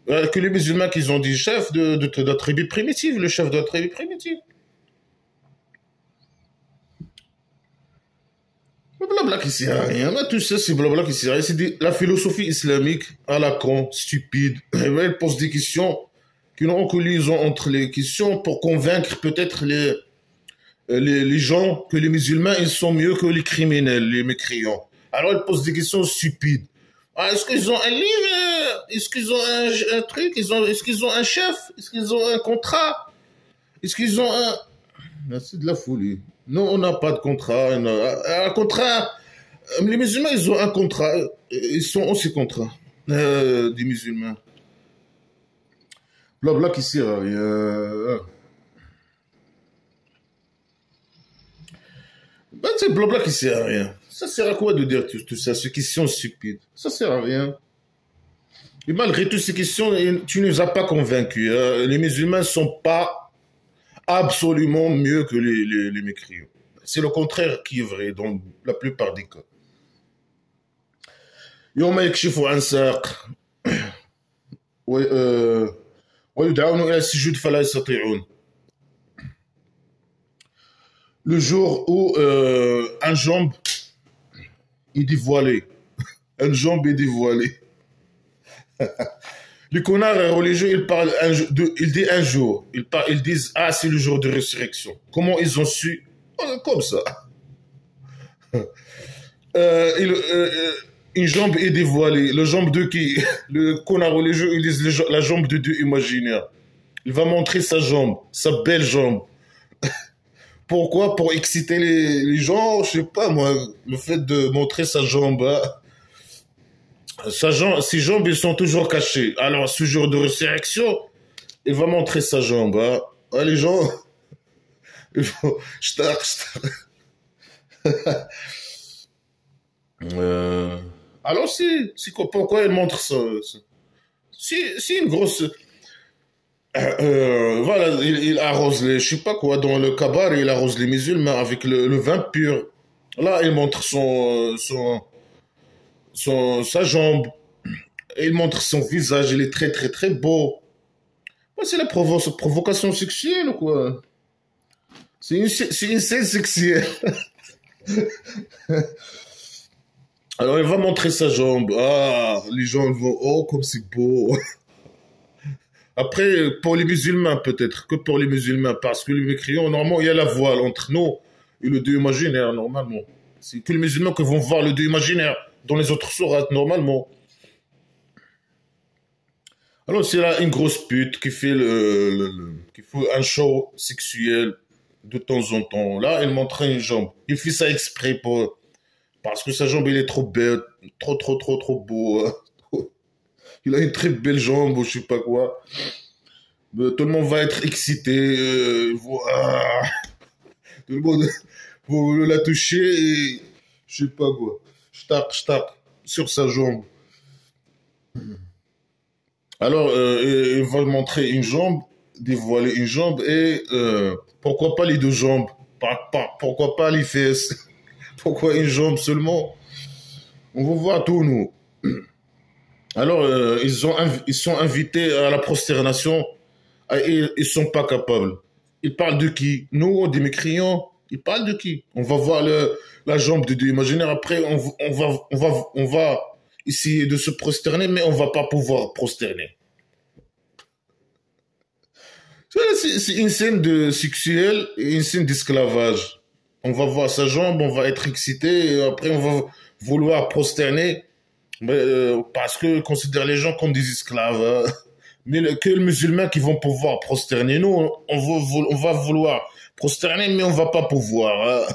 que les musulmans qui ont des chefs de la tribu primitive, le chef de la tribu primitive. Blabla qui sert à rien. Mais tout ça, c'est blabla qui sert à rien. C'est la philosophie islamique à la con, stupide. Elle pose des questions qui n'ont aucune liaison entre les questions pour convaincre peut-être les gens que les musulmans, ils sont mieux que les criminels, les mécréants. Alors, elle pose des questions stupides. Ah, est-ce qu'ils ont un livre? Est-ce qu'ils ont un truc? Est-ce qu'ils ont un chef? Est-ce qu'ils ont un contrat? Est-ce qu'ils ont un... C'est de la folie. Non, on n'a pas de contrat. Un contrat... Les musulmans, ils ont un contrat. Ils sont aussi contrats des musulmans. Blabla qui sert à rien. Ben, c'est blabla qui sert à rien. Ça sert à quoi de dire tout ça? Ces questions stupides. Ça sert à rien. Et malgré toutes ces questions, tu ne nous as pas convaincus. Les musulmans ne sont pas absolument mieux que les mécréants. C'est le contraire qui est vrai dans la plupart des cas. يوم يكشف عن ساق ويدعون إلى السجود فلا يستطيعون. Le jour où un jambe est dévoilé. Un jambe est dévoilé. Les connards religieux, ils disent un jour. Ils disent, ah, c'est le jour de résurrection. Comment ils ont su? Comme ça. Une jambe est dévoilée. Le jambe de qui? Le connard religieux, ils disent la jambe de Dieu imaginaire. Il va montrer sa jambe, sa belle jambe. Pourquoi? Pour exciter les gens, je sais pas moi, le fait de montrer sa jambe. Hein. Ses jambes, elles sont toujours cachées. Alors, ce jour de résurrection, il va montrer sa jambe. Hein. Ah, les gens, il faut... Alors, pourquoi il montre ça? C'est une grosse... voilà, il arrose les, je sais pas quoi, dans le kabar, il arrose les musulmans avec le vin pur. Là, il montre sa jambe. Il montre son visage, il est très très très beau. C'est la provocation sexuelle ou quoi? C'est une scène sexuelle. Alors, il va montrer sa jambe. Ah, les gens vont, oh, comme c'est beau. Après, pour les musulmans, peut-être, que pour les musulmans, parce que les mécréants, normalement, il y a la voile entre nous et le Dieu imaginaire, normalement. C'est que les musulmans qui vont voir le Dieu imaginaire dans les autres sourates, normalement. Alors, c'est là une grosse pute qui fait qui fait un show sexuel de temps en temps. Là, elle montre une jambe. Il fait ça exprès parce que sa jambe, il est trop belle, trop beau. Il a une très belle jambe, ou je sais pas quoi. Tout le monde va être excité. Tout le monde va la toucher et je sais pas quoi. Je tape sur sa jambe. Alors, il va montrer une jambe, dévoiler une jambe et pourquoi pas les deux jambes? Pourquoi pas les fesses? Pourquoi une jambe seulement? On va voir tout, nous. Alors, ils sont invités à la prosternation et ils sont pas capables. Ils parlent de qui? Nous, des mécréants, ils parlent de qui? On va voir la jambe de Dieu imaginaire. Après, on va essayer de se prosterner, mais on va pas pouvoir prosterner. C'est une scène de sexuelle et une scène d'esclavage. On va voir sa jambe, on va être excité, et après on va vouloir prosterner, mais, parce que considère les gens comme des esclaves. Hein. Mais que les musulmans qui vont pouvoir prosterner, nous, on va vouloir prosterner, mais on va pas pouvoir. Hein.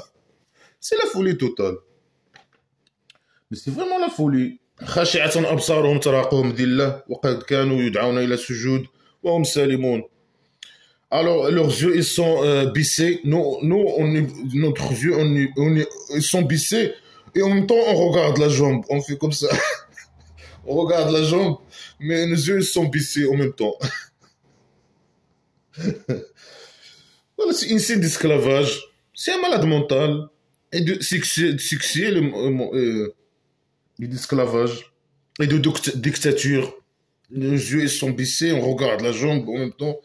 C'est la folie totale. Mais c'est vraiment la folie. خاشعة أبصارهم تراقهم ذلة وقد كانوا يدعون إلى السجود وهم سالمون. Alors, leurs yeux, ils sont bissés. Notre yeux, ils sont bissés. Et en même temps, on regarde la jambe. On fait comme ça. On regarde la jambe, mais nos yeux, ils sont bissés en même temps. Voilà, c'est une scène d'esclavage. C'est un malade mental. Et de sexuel et d'esclavage. Et de dictature. Nos yeux, ils sont bissés. On regarde la jambe en même temps.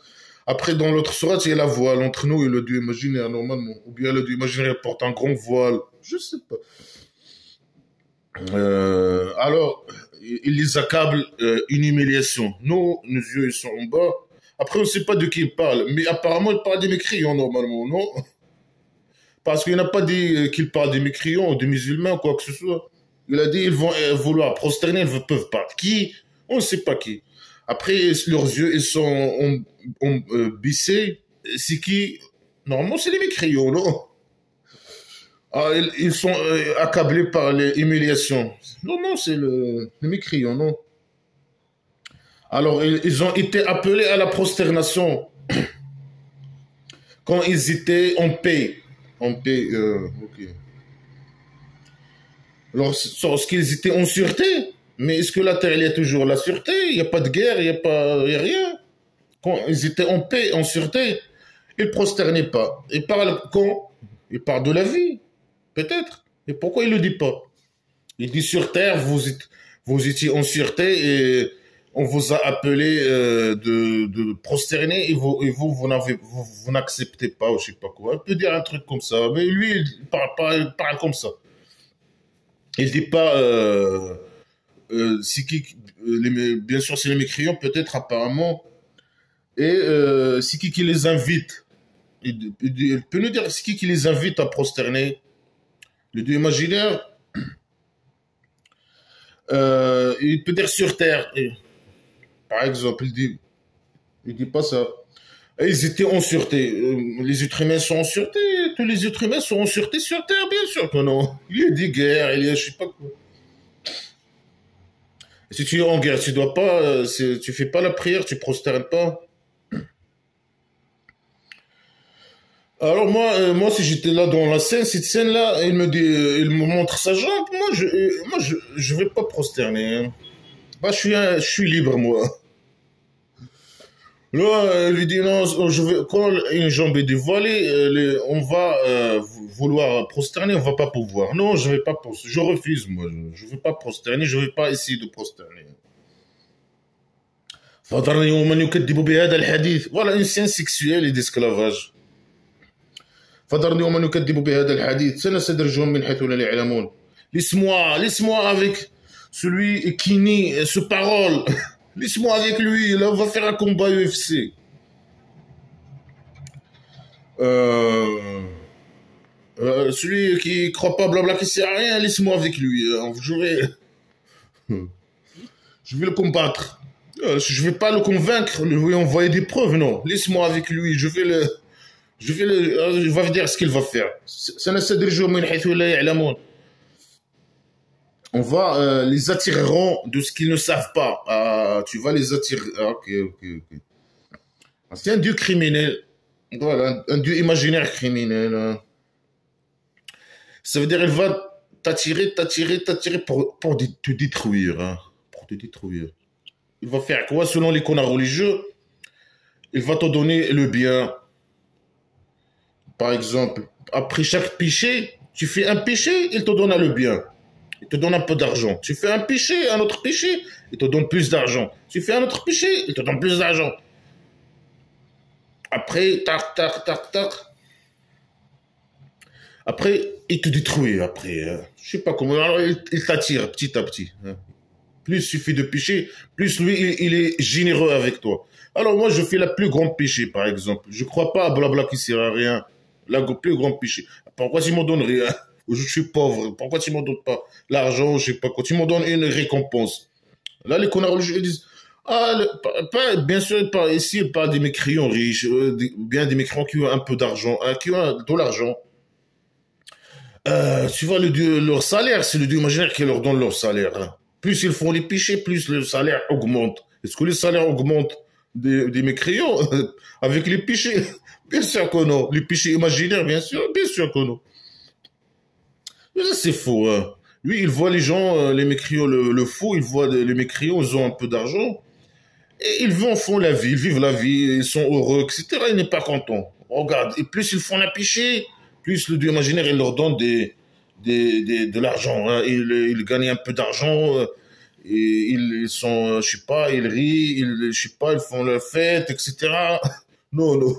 Après, dans l'autre sourate, il y a la voile entre nous et le Dieu imaginaire, normalement. Ou bien le Dieu imaginaire porte un grand voile. Je sais pas. Alors, il les accable une humiliation. Nos yeux, ils sont en bas. Après, on ne sait pas de qui il parle. Mais apparemment, il parle des mécréants, normalement, non? Parce qu'il n'a pas dit qu'il parle des mécréants ou des musulmans ou quoi que ce soit. Il a dit ils vont vouloir prosterner, ils ne peuvent pas. Qui? On ne sait pas qui. Après, leurs yeux, ils sont bissés. C'est qui? Normalement, c'est les mécréants, non? Ah, ils sont accablés par les humiliations. Non, non, c'est les mécréants, non? Alors, ils ont été appelés à la prosternation quand ils étaient en paix. En paix, ok. Lorsqu'ils étaient en sûreté. Mais est-ce que la terre, il y a toujours la sûreté? Il n'y a pas de guerre, il n'y a rien. Quand ils étaient en paix, en sûreté, ils ne prosternaient pas. Ils parlent quand? Ils parlent de la vie, peut-être. Et pourquoi il ne le dit pas? Il dit sur terre, vous étiez en sûreté et on vous a appelé de prosterner et vous n'acceptez pas ou je sais pas quoi. Il peut dire un truc comme ça, mais lui, il parle comme ça. Il dit pas... bien sûr, c'est les mécréants, peut-être apparemment. Et c'est qui les invite? Il peut nous dire c'est qui les invite à prosterner? Le Dieu imaginaire. Il peut dire sur terre. Et, par exemple, il dit pas ça. Et ils étaient en sûreté. Les êtres humains sont en sûreté. Tous les êtres humains sont en sûreté sur terre, bien sûr que non. Il y a des guerres, il y a je sais pas quoi. Si tu es en guerre, tu dois pas, tu fais pas la prière, tu prosternes pas. Alors moi, si j'étais là dans la scène, cette scène-là, il me montre sa jambe, je vais pas prosterner. Hein. Bah, je suis libre, moi. Là, il lui dit non, quand une jambe est dévoilée, on va vouloir prosterner, on va pas pouvoir. Non, je vais pas prosterner. Je refuse, moi. Je vais pas prosterner, je vais pas essayer de prosterner. فَذَرْنِي وَمَنْ يُكَذِّبُ بِهَذَا الْحَدِيثِ. Voilà une scène sexuelle et d'esclavage. فَذَرْنِي وَمَنْ يُكَذِّبُ بِهَذَا الْحَدِيثِ سَنَسْتَدْرِجُهُم مِنْ حَيْثُ لَا يَعْلَمُونَ. Laisse-moi avec celui qui nie ce parole. Laisse-moi avec lui, là on va faire un combat UFC. Celui qui croit pas blabla qui sert à rien, laisse-moi avec lui. Je vais le combattre. Je vais pas le convaincre, lui envoyer des preuves, non. Laisse-moi avec lui, il va dire ce qu'il va faire. On va les attireront de ce qu'ils ne savent pas. Tu vas les attirer. Ok. C'est un dieu criminel. Voilà, un dieu imaginaire criminel. Hein. Ça veut dire qu'il va t'attirer pour te détruire. Hein. Pour te détruire. Il va faire quoi selon les connards religieux? Il va te donner le bien. Par exemple, après chaque péché, tu fais un péché, il te donne le bien. il te donne un peu d'argent. Tu fais un péché, un autre péché, il te donne plus d'argent. Tu fais un autre péché, il te donne plus d'argent. Après, tac, tac, tac, tac. Après, il te détruit. Après, je sais pas comment. Alors, il t'attire petit à petit. Hein. Plus il suffit de pécher, plus lui, il est généreux avec toi. Alors moi, je fais la plus grande péché, par exemple. Je crois pas à blabla qui sert à rien. La plus grande péché. Pourquoi tu m'en donnes rien? Je suis pauvre. Pourquoi tu m'en donnes pas l'argent? Je sais pas quoi. Tu m'en donnes une récompense. Là, les connards religieux ils disent, ah, bien sûr, pas ici, pas des mécréants riches, bien des mécréants qui ont un peu d'argent, qui ont de l'argent. Tu vois, leur salaire, c'est le dieu imaginaire qui leur donne leur salaire. Hein. Plus ils font les péchés, plus le salaire augmente. Est-ce que le salaire augmente des mécréants avec les péchés? Bien sûr que non. Les péchés imaginaires, bien sûr que non. Mais ça, c'est faux. Hein. Lui, il voit les gens, les mécréants, le faux, il voit les mécréants, ils ont un peu d'argent. Et ils font la vie, ils vivent la vie, ils sont heureux, etc. Il n'est pas content. Regarde, et plus ils font la péché, plus le dieu imaginaire, il leur donne de l'argent. Hein. Ils gagnent un peu d'argent, et ils sont, je sais pas, ils rient, je sais pas, ils font la fête, etc. Non, non.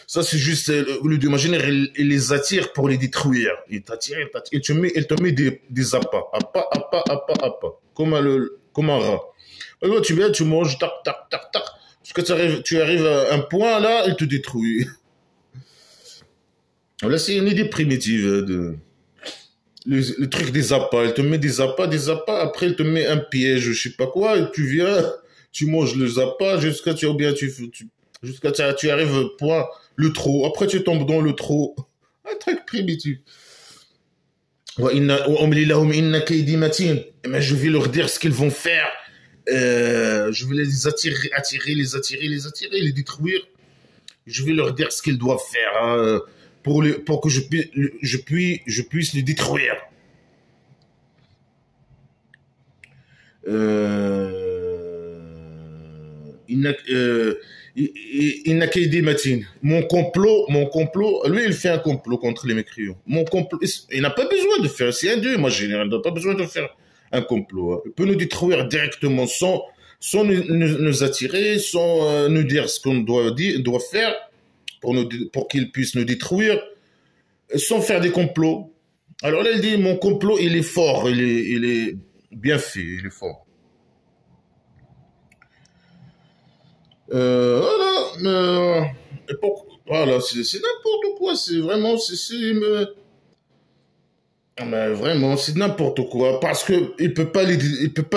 Ça, c'est juste, le dieu imaginaire, il les attire pour les détruire. Il t'attire, il te met des appâts. Appâts, appâts, appâts, appâts. Comme un rat. Alors, tu viens, tu manges, tac, tac, tac, tac. Jusqu'à tu arrives à un point, là, il te détruit. Là, c'est une idée primitive le truc des appâts. Il te met des appâts, après il te met un piège, je sais pas quoi, et tu viens, tu manges les appâts jusqu'à tu arrives au point, le trou. Après, tu tombes dans le trou. Un truc primitif. Mais je vais leur dire ce qu'ils vont faire. Je vais les attirer, les détruire. Je vais leur dire ce qu'ils doivent faire hein, pour que je puisse les détruire. Il n'a qu'à aider Matine. Mon complot, lui, il fait un complot contre les mécréants. Mon complot, il n'a pas besoin de faire, c'est un dieu, moi, il n'a pas besoin de faire un complot. Hein. Il peut nous détruire directement sans nous attirer, sans nous dire ce qu'on doit faire pour qu'il puisse nous détruire, sans faire des complots. Alors là, il dit, mon complot, il est fort, il est bien fait, il est fort. Voilà, voilà, c'est n'importe quoi, c'est vraiment, mais vraiment, c'est n'importe quoi, parce que il peut pas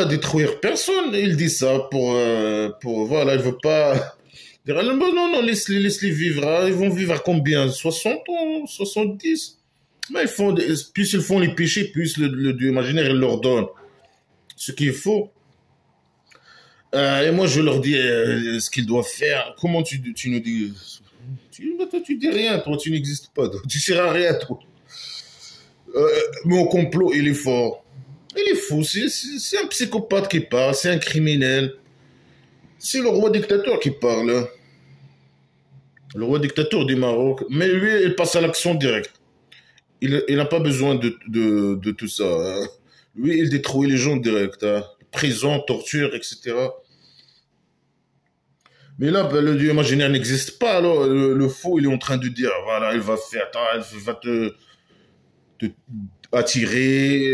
détruire personne, il dit ça voilà, il veut pas, dire, non, non, non, laisse-les vivre, hein, ils vont vivre à combien, 60 ans, 70? Mais plus ils font les péchés, plus le Dieu imaginaire, il leur donne ce qu'il faut. Et moi, je leur dis ce qu'ils doivent faire. Comment tu nous dis toi, tu dis rien, toi, tu n'existes pas. Toi. Tu sers à rien, toi. Mon complot, il est fort. Il est fou. C'est un psychopathe qui parle. C'est un criminel. C'est le roi dictateur qui parle. Hein. Le roi dictateur du Maroc. Mais lui, il passe à l'action directe. Il n'a pas besoin de tout ça. Hein. Lui, il détruit les gens direct. Hein. Prison, torture, etc. Mais là, ben, le dieu imaginaire n'existe pas. Alors, le faux, il est en train de dire, voilà, il va faire, il va te attirer,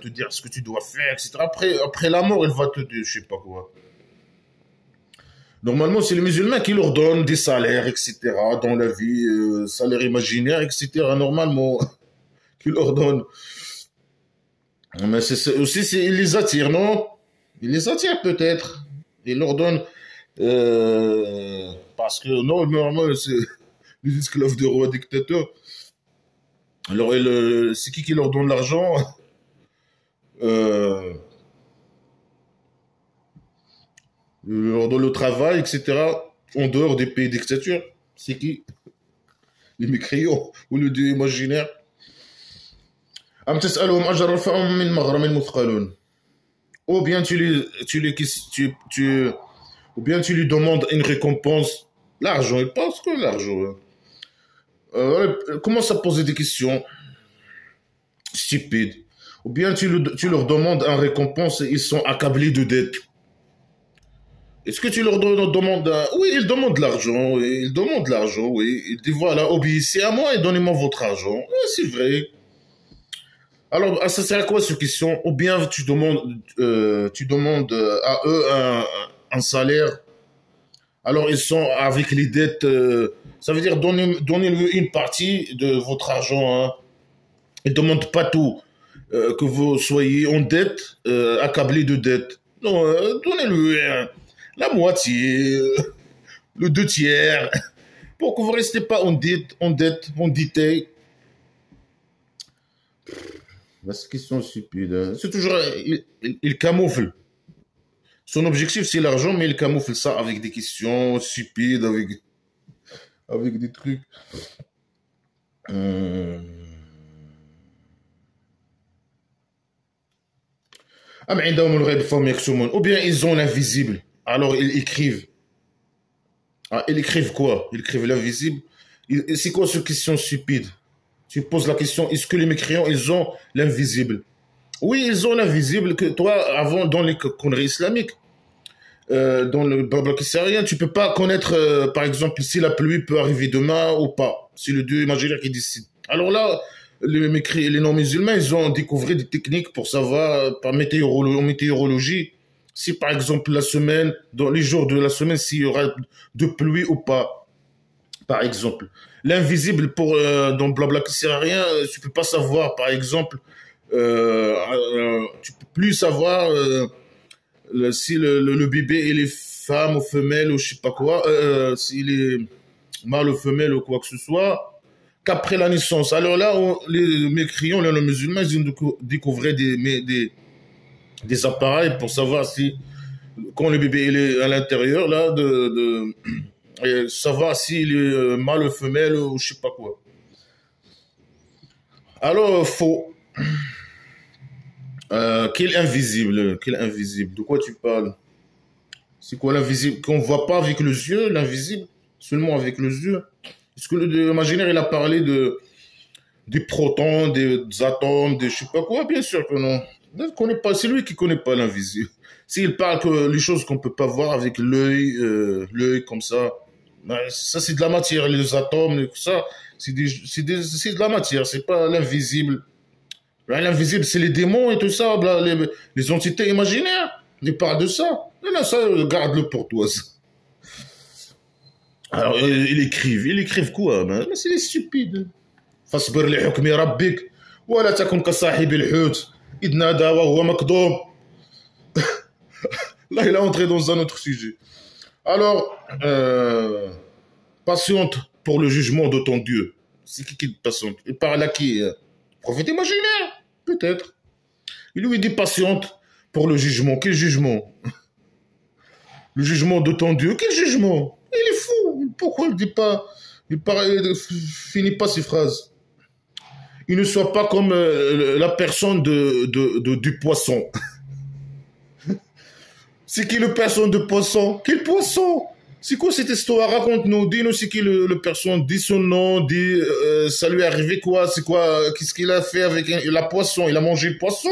te dire ce que tu dois faire, etc. Après la mort, il va te dire, je sais pas quoi. Normalement, c'est les musulmans qui leur donnent des salaires, etc. Dans la vie, salaire imaginaire, etc. Normalement, qui leur donnent. Mais aussi, ils les attirent, non? Ils les attirent peut-être. Ils leur donnent parce que non, normalement, c'est les esclaves de roi dictateur. Alors, c'est qui leur donne l'argent Il leur donne le travail, etc. En dehors des pays dictature. C'est qui les mécréants ou le dieu imaginaire أم تسألهم أجرا فهم من مغرم مثقلون. Ou bien ou bien tu lui demandes une récompense. L'argent, il pense que l'argent. Commence à poser des questions. Stupide. Ou bien tu leur demandes un récompense et ils sont accablés de dettes. Est-ce que tu leur demandes Oui, ils demandent de l'argent, oui, ils demandent de l'argent, oui. Ils disent voilà, obéissez à moi et donnez-moi votre argent. Oui, c'est vrai. Alors, ça sert à quoi cette question? Ou bien tu demandes à eux un salaire. Alors, ils sont avec les dettes. Ça veut dire donnez-lui une partie de votre argent. Hein. Ils ne demandent pas tout. Que vous soyez en dette, accablé de dette. Non, donnez-lui la moitié, le deux tiers, pour que vous ne restez pas en dette. C'est une question stupide. Hein. C'est toujours, il camoufle. Son objectif, c'est l'argent, mais il camoufle ça avec des questions stupides, avec des trucs. Ou bien ils ont l'invisible. Alors ils écrivent. Ah, ils écrivent quoi? Ils écrivent l'invisible. C'est quoi cette question stupide? Tu poses la question, est-ce que les mécréants, ils ont l'invisible? Oui, ils ont l'invisible que toi, avant, dans les conneries islamiques, dans le blabla qui sert à rien, tu peux pas connaître, par exemple, si la pluie peut arriver demain ou pas. C'est le Dieu imaginaire qui décide. Alors là, les non-musulmans, ils ont découvert des techniques pour savoir, par météorologie, si par exemple la semaine, dans les jours de la semaine, s'il y aura de pluie ou pas, par exemple. L'invisible dans blabla qui sert à rien, tu peux pas savoir, par exemple, tu peux plus savoir si le bébé il est femme ou femelle ou je sais pas quoi, s'il est mâle ou femelle ou quoi que ce soit, qu'après la naissance. Alors là, les mécréants, les musulmans, ils ont découvert des appareils pour savoir si, quand le bébé il est à l'intérieur, là, savoir s'il est mâle ou femelle ou je sais pas quoi. Alors, faux. Quel invisible? Quel invisible? De quoi tu parles? C'est quoi l'invisible? Qu'on ne voit pas avec les yeux, l'invisible? Seulement avec les yeux? Est-ce que l'imaginaire, il a parlé des protons, des atomes, des je sais pas quoi? Bien sûr que non. C'est lui qui ne connaît pas l'invisible. S'il parle que les choses qu'on ne peut pas voir avec l'œil comme ça, ben, ça c'est de la matière, les atomes, tout ça, c'est de la matière, c'est pas l'invisible. L'invisible, c'est les démons et tout ça, les entités imaginaires. Il parle de ça. Non, ça, garde-le pour toi. Ça. Alors, ils écrivent quoi? Mais c'est des stupides. فاصبر لحكم ربك ولا تكن كصاحب الحوت إذ نادى وهو مكظوم. Là, il est entré dans un autre sujet. Alors, patiente pour le jugement de ton Dieu. C'est qui patiente? Il parle à qui? Prophète imaginaire, peut-être. Il lui dit patiente pour le jugement. Quel jugement? Le jugement de ton Dieu. Quel jugement? Il est fou. Pourquoi il ne dit pas? Il ne finit pas ses phrases. Il ne soit pas comme la personne du poisson. C'est qui le personne de poisson? Quel poisson? C'est quoi cette histoire? Raconte-nous, dis-nous c'est qui le personne, dis son nom, dis ça lui est arrivé quoi, c'est quoi, qu'est-ce qu'il a fait avec la poisson? Il a mangé le poisson?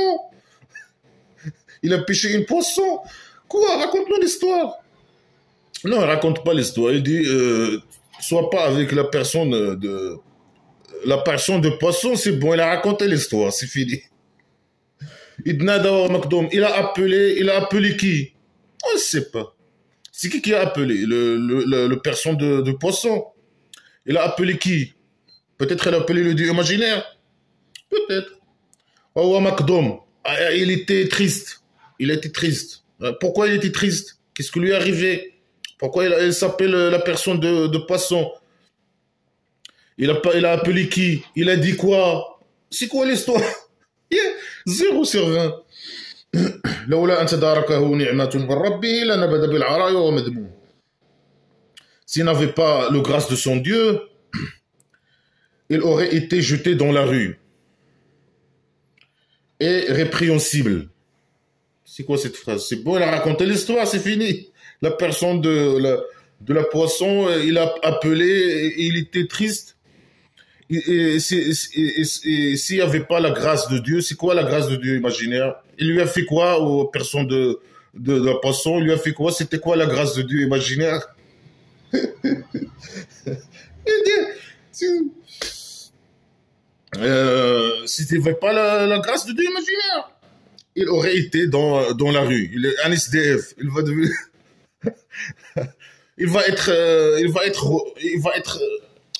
Il a pêché une poisson? Quoi? Raconte-nous l'histoire. Non, il raconte pas l'histoire. Il dit sois pas avec la personne de poisson, c'est bon, il a raconté l'histoire, c'est fini. Il a appelé qui? On ne sait pas. C'est qui a appelé le personne de poisson? Il a appelé qui? Peut-être il a appelé le dieu imaginaire. Peut-être. Il était triste. Il était triste. Pourquoi il était triste? Qu'est-ce qui lui est arrivé? Pourquoi il s'appelle la personne de poisson? Il a appelé qui? Il a dit quoi? C'est quoi l'histoire? 0 sur 20. لولا أن تداركه نعمة من ربه لنبذ بالعراء وهو مذموم. S'il n'avait pas le grâce de son Dieu, il aurait été jeté dans la rue et répréhensible. C'est quoi cette phrase? C'est bon, il a raconté l'histoire, c'est fini. La personne de la poisson, il a appelé, il était triste. Et s'il n'y avait pas la grâce de Dieu, c'est quoi la grâce de Dieu imaginaire? Il lui a fait quoi aux personnes de la poisson? Il lui a fait quoi? C'était quoi la grâce de Dieu imaginaire? Il dit, s'il n'y avait pas la grâce de Dieu imaginaire, il aurait été dans la rue. Il est un SDF. Il va devenir, il va être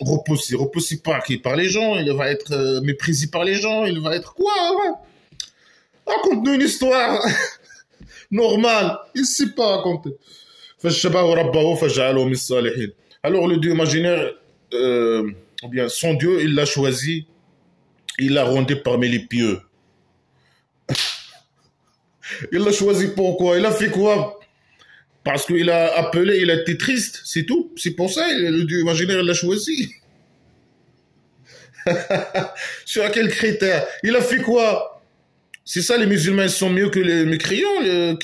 repoussé par qui? Par les gens. Il va être méprisé par les gens. Il va être quoi? Ouais. Raconte-nous une histoire normale. Il ne sait pas raconter. Alors le Dieu imaginaire, ou bien son Dieu, il l'a choisi, il l'a rendu parmi les pieux. Il l'a choisi pourquoi? Il a fait quoi? Parce qu'il a appelé, il a été triste, c'est tout. C'est pour ça, le Dieu imaginaire, il l'a choisi. Sur quel critère? Il a fait quoi? C'est ça, les musulmans ils sont mieux que les mécréants, les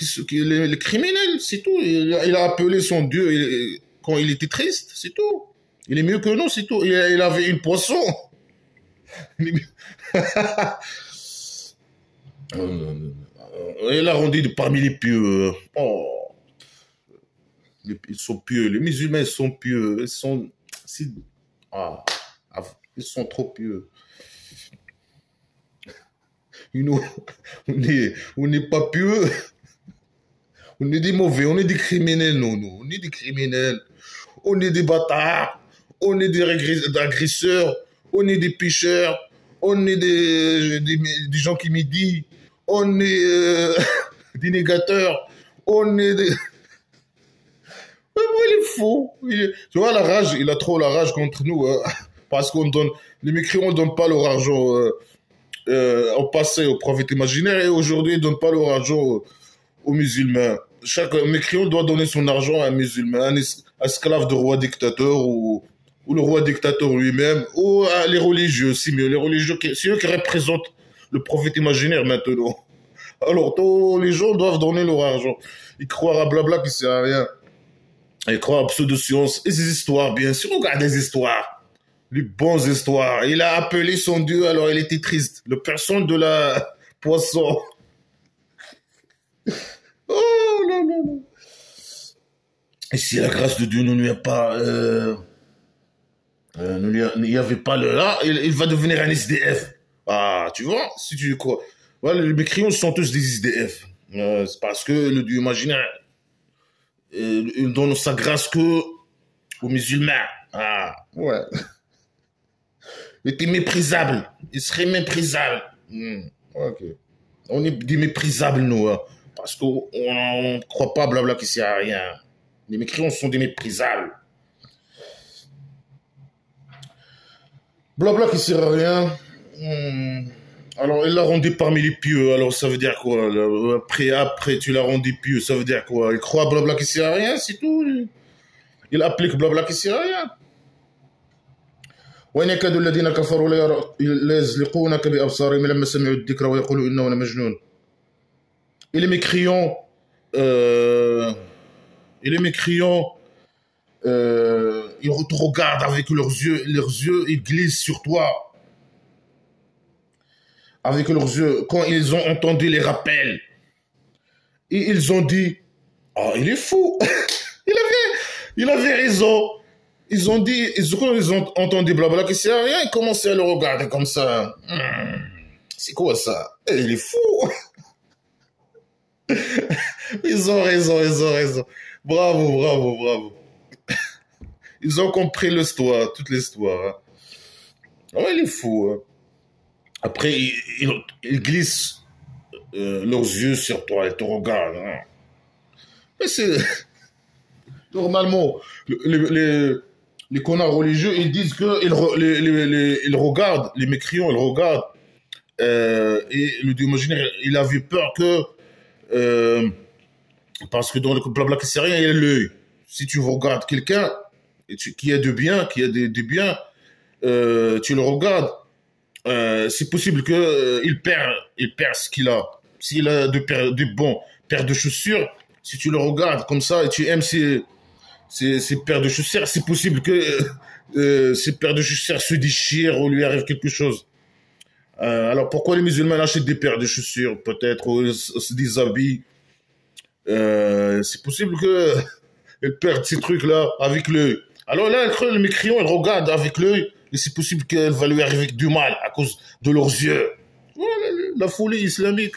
criminels, c'est tout. Il a appelé son Dieu quand il était triste, c'est tout. Il est mieux que nous, c'est tout. Il avait une poisson. Il a rendu parmi les pieux. Oh, ils sont pieux. Les musulmans ils sont pieux. Ah, ils sont trop pieux. Nous, on n'est pas pieux. On est des mauvais. On est des criminels, nous. On est des criminels. On est des bâtards. On est des agresseurs. On est des pêcheurs. On est des gens qui médient. On est des négateurs. On est des... Il est fou. Tu vois, la rage, il a trop la rage contre nous. Hein, parce qu'on donne... Les mécréants ne donnent pas leur argent au passé aux prophètes imaginaires et aujourd'hui, ils ne donnent pas leur argent aux musulmans. Chaque mécréant doit donner son argent à un musulman, un esclave de roi dictateur ou le roi dictateur lui-même, ou à les religieux, c'est mieux. Les religieux, c'est eux qui représentent le prophète imaginaire maintenant. Alors, tous les gens doivent donner leur argent. Ils croient à blabla qui ne sert à rien. Ils croient à pseudo-science. Et ces histoires, bien sûr, regarde les histoires. Les bonnes histoires. Il a appelé son Dieu, alors il était triste. Le personne de la poisson. Oh, non, non, non. Et si la grâce de Dieu ne lui a pas... il n'y avait pas le là, il va devenir un SDF. Ah, tu vois, si tu crois. Voilà, les mécréants sont tous des SDF. C'est parce que le Dieu imaginaire, il donne sa grâce que aux musulmans. Ah, ouais. Il était méprisable. Il serait méprisable. Ok. On est des méprisables, nous. Hein, parce qu'on ne croit pas blabla qui sert à rien. Les mécréants sont des méprisables. Blabla qui sert à rien. Alors, il l'a rendu parmi les pieux. Alors, ça veut dire quoi? Après, tu l'as rendu pieux. Ça veut dire quoi? Il croit blabla qui sert à rien, c'est tout. Il applique blabla qui sert à rien. وإن يكاد الذين كفروا لا يزلقونك بأبصارهم لما سمعوا الذكر ويقولوا إنه لمجنون. Et les mécréants, ils te regardent avec leurs yeux, ils glissent sur toi. Avec leurs yeux, quand ils ont entendu les rappels, et ils ont dit, ah, il est fou, il avait raison. Ils ont dit, quand ils ont entendu blabla qui sert à rien, ils commençaient à le regarder comme ça. C'est quoi ça? Il est fou. Ils ont raison. Bravo. Ils ont compris l'histoire, toute l'histoire. Hein. Ouais, il est fou. Hein. Après, ils glissent leurs yeux sur toi, ils te regardent. Hein. Mais c'est... Normalement, les connards religieux, ils disent qu'ils regardent, les mécréants, ils regardent. Et le Dieu imaginaire, il avait peur que... parce que dans le blabla qui sait rien, il y a l'œil. Si tu regardes quelqu'un qui a des biens, tu le regardes, c'est possible qu'il perd ce qu'il a. S'il a des bons paires de chaussures, si tu le regardes comme ça et tu aimes ses paires de chaussures, c'est possible que ses paires de chaussures se déchirent ou lui arrive quelque chose. Alors pourquoi les musulmans achètent des paires de chaussures, peut-être, ou des habits? C'est possible que elle perde ces trucs-là avec l'œil. Alors là, le mécréant, elle regarde avec l'œil, et c'est possible qu'elle va lui arriver du mal à cause de leurs yeux. Voilà, la folie islamique.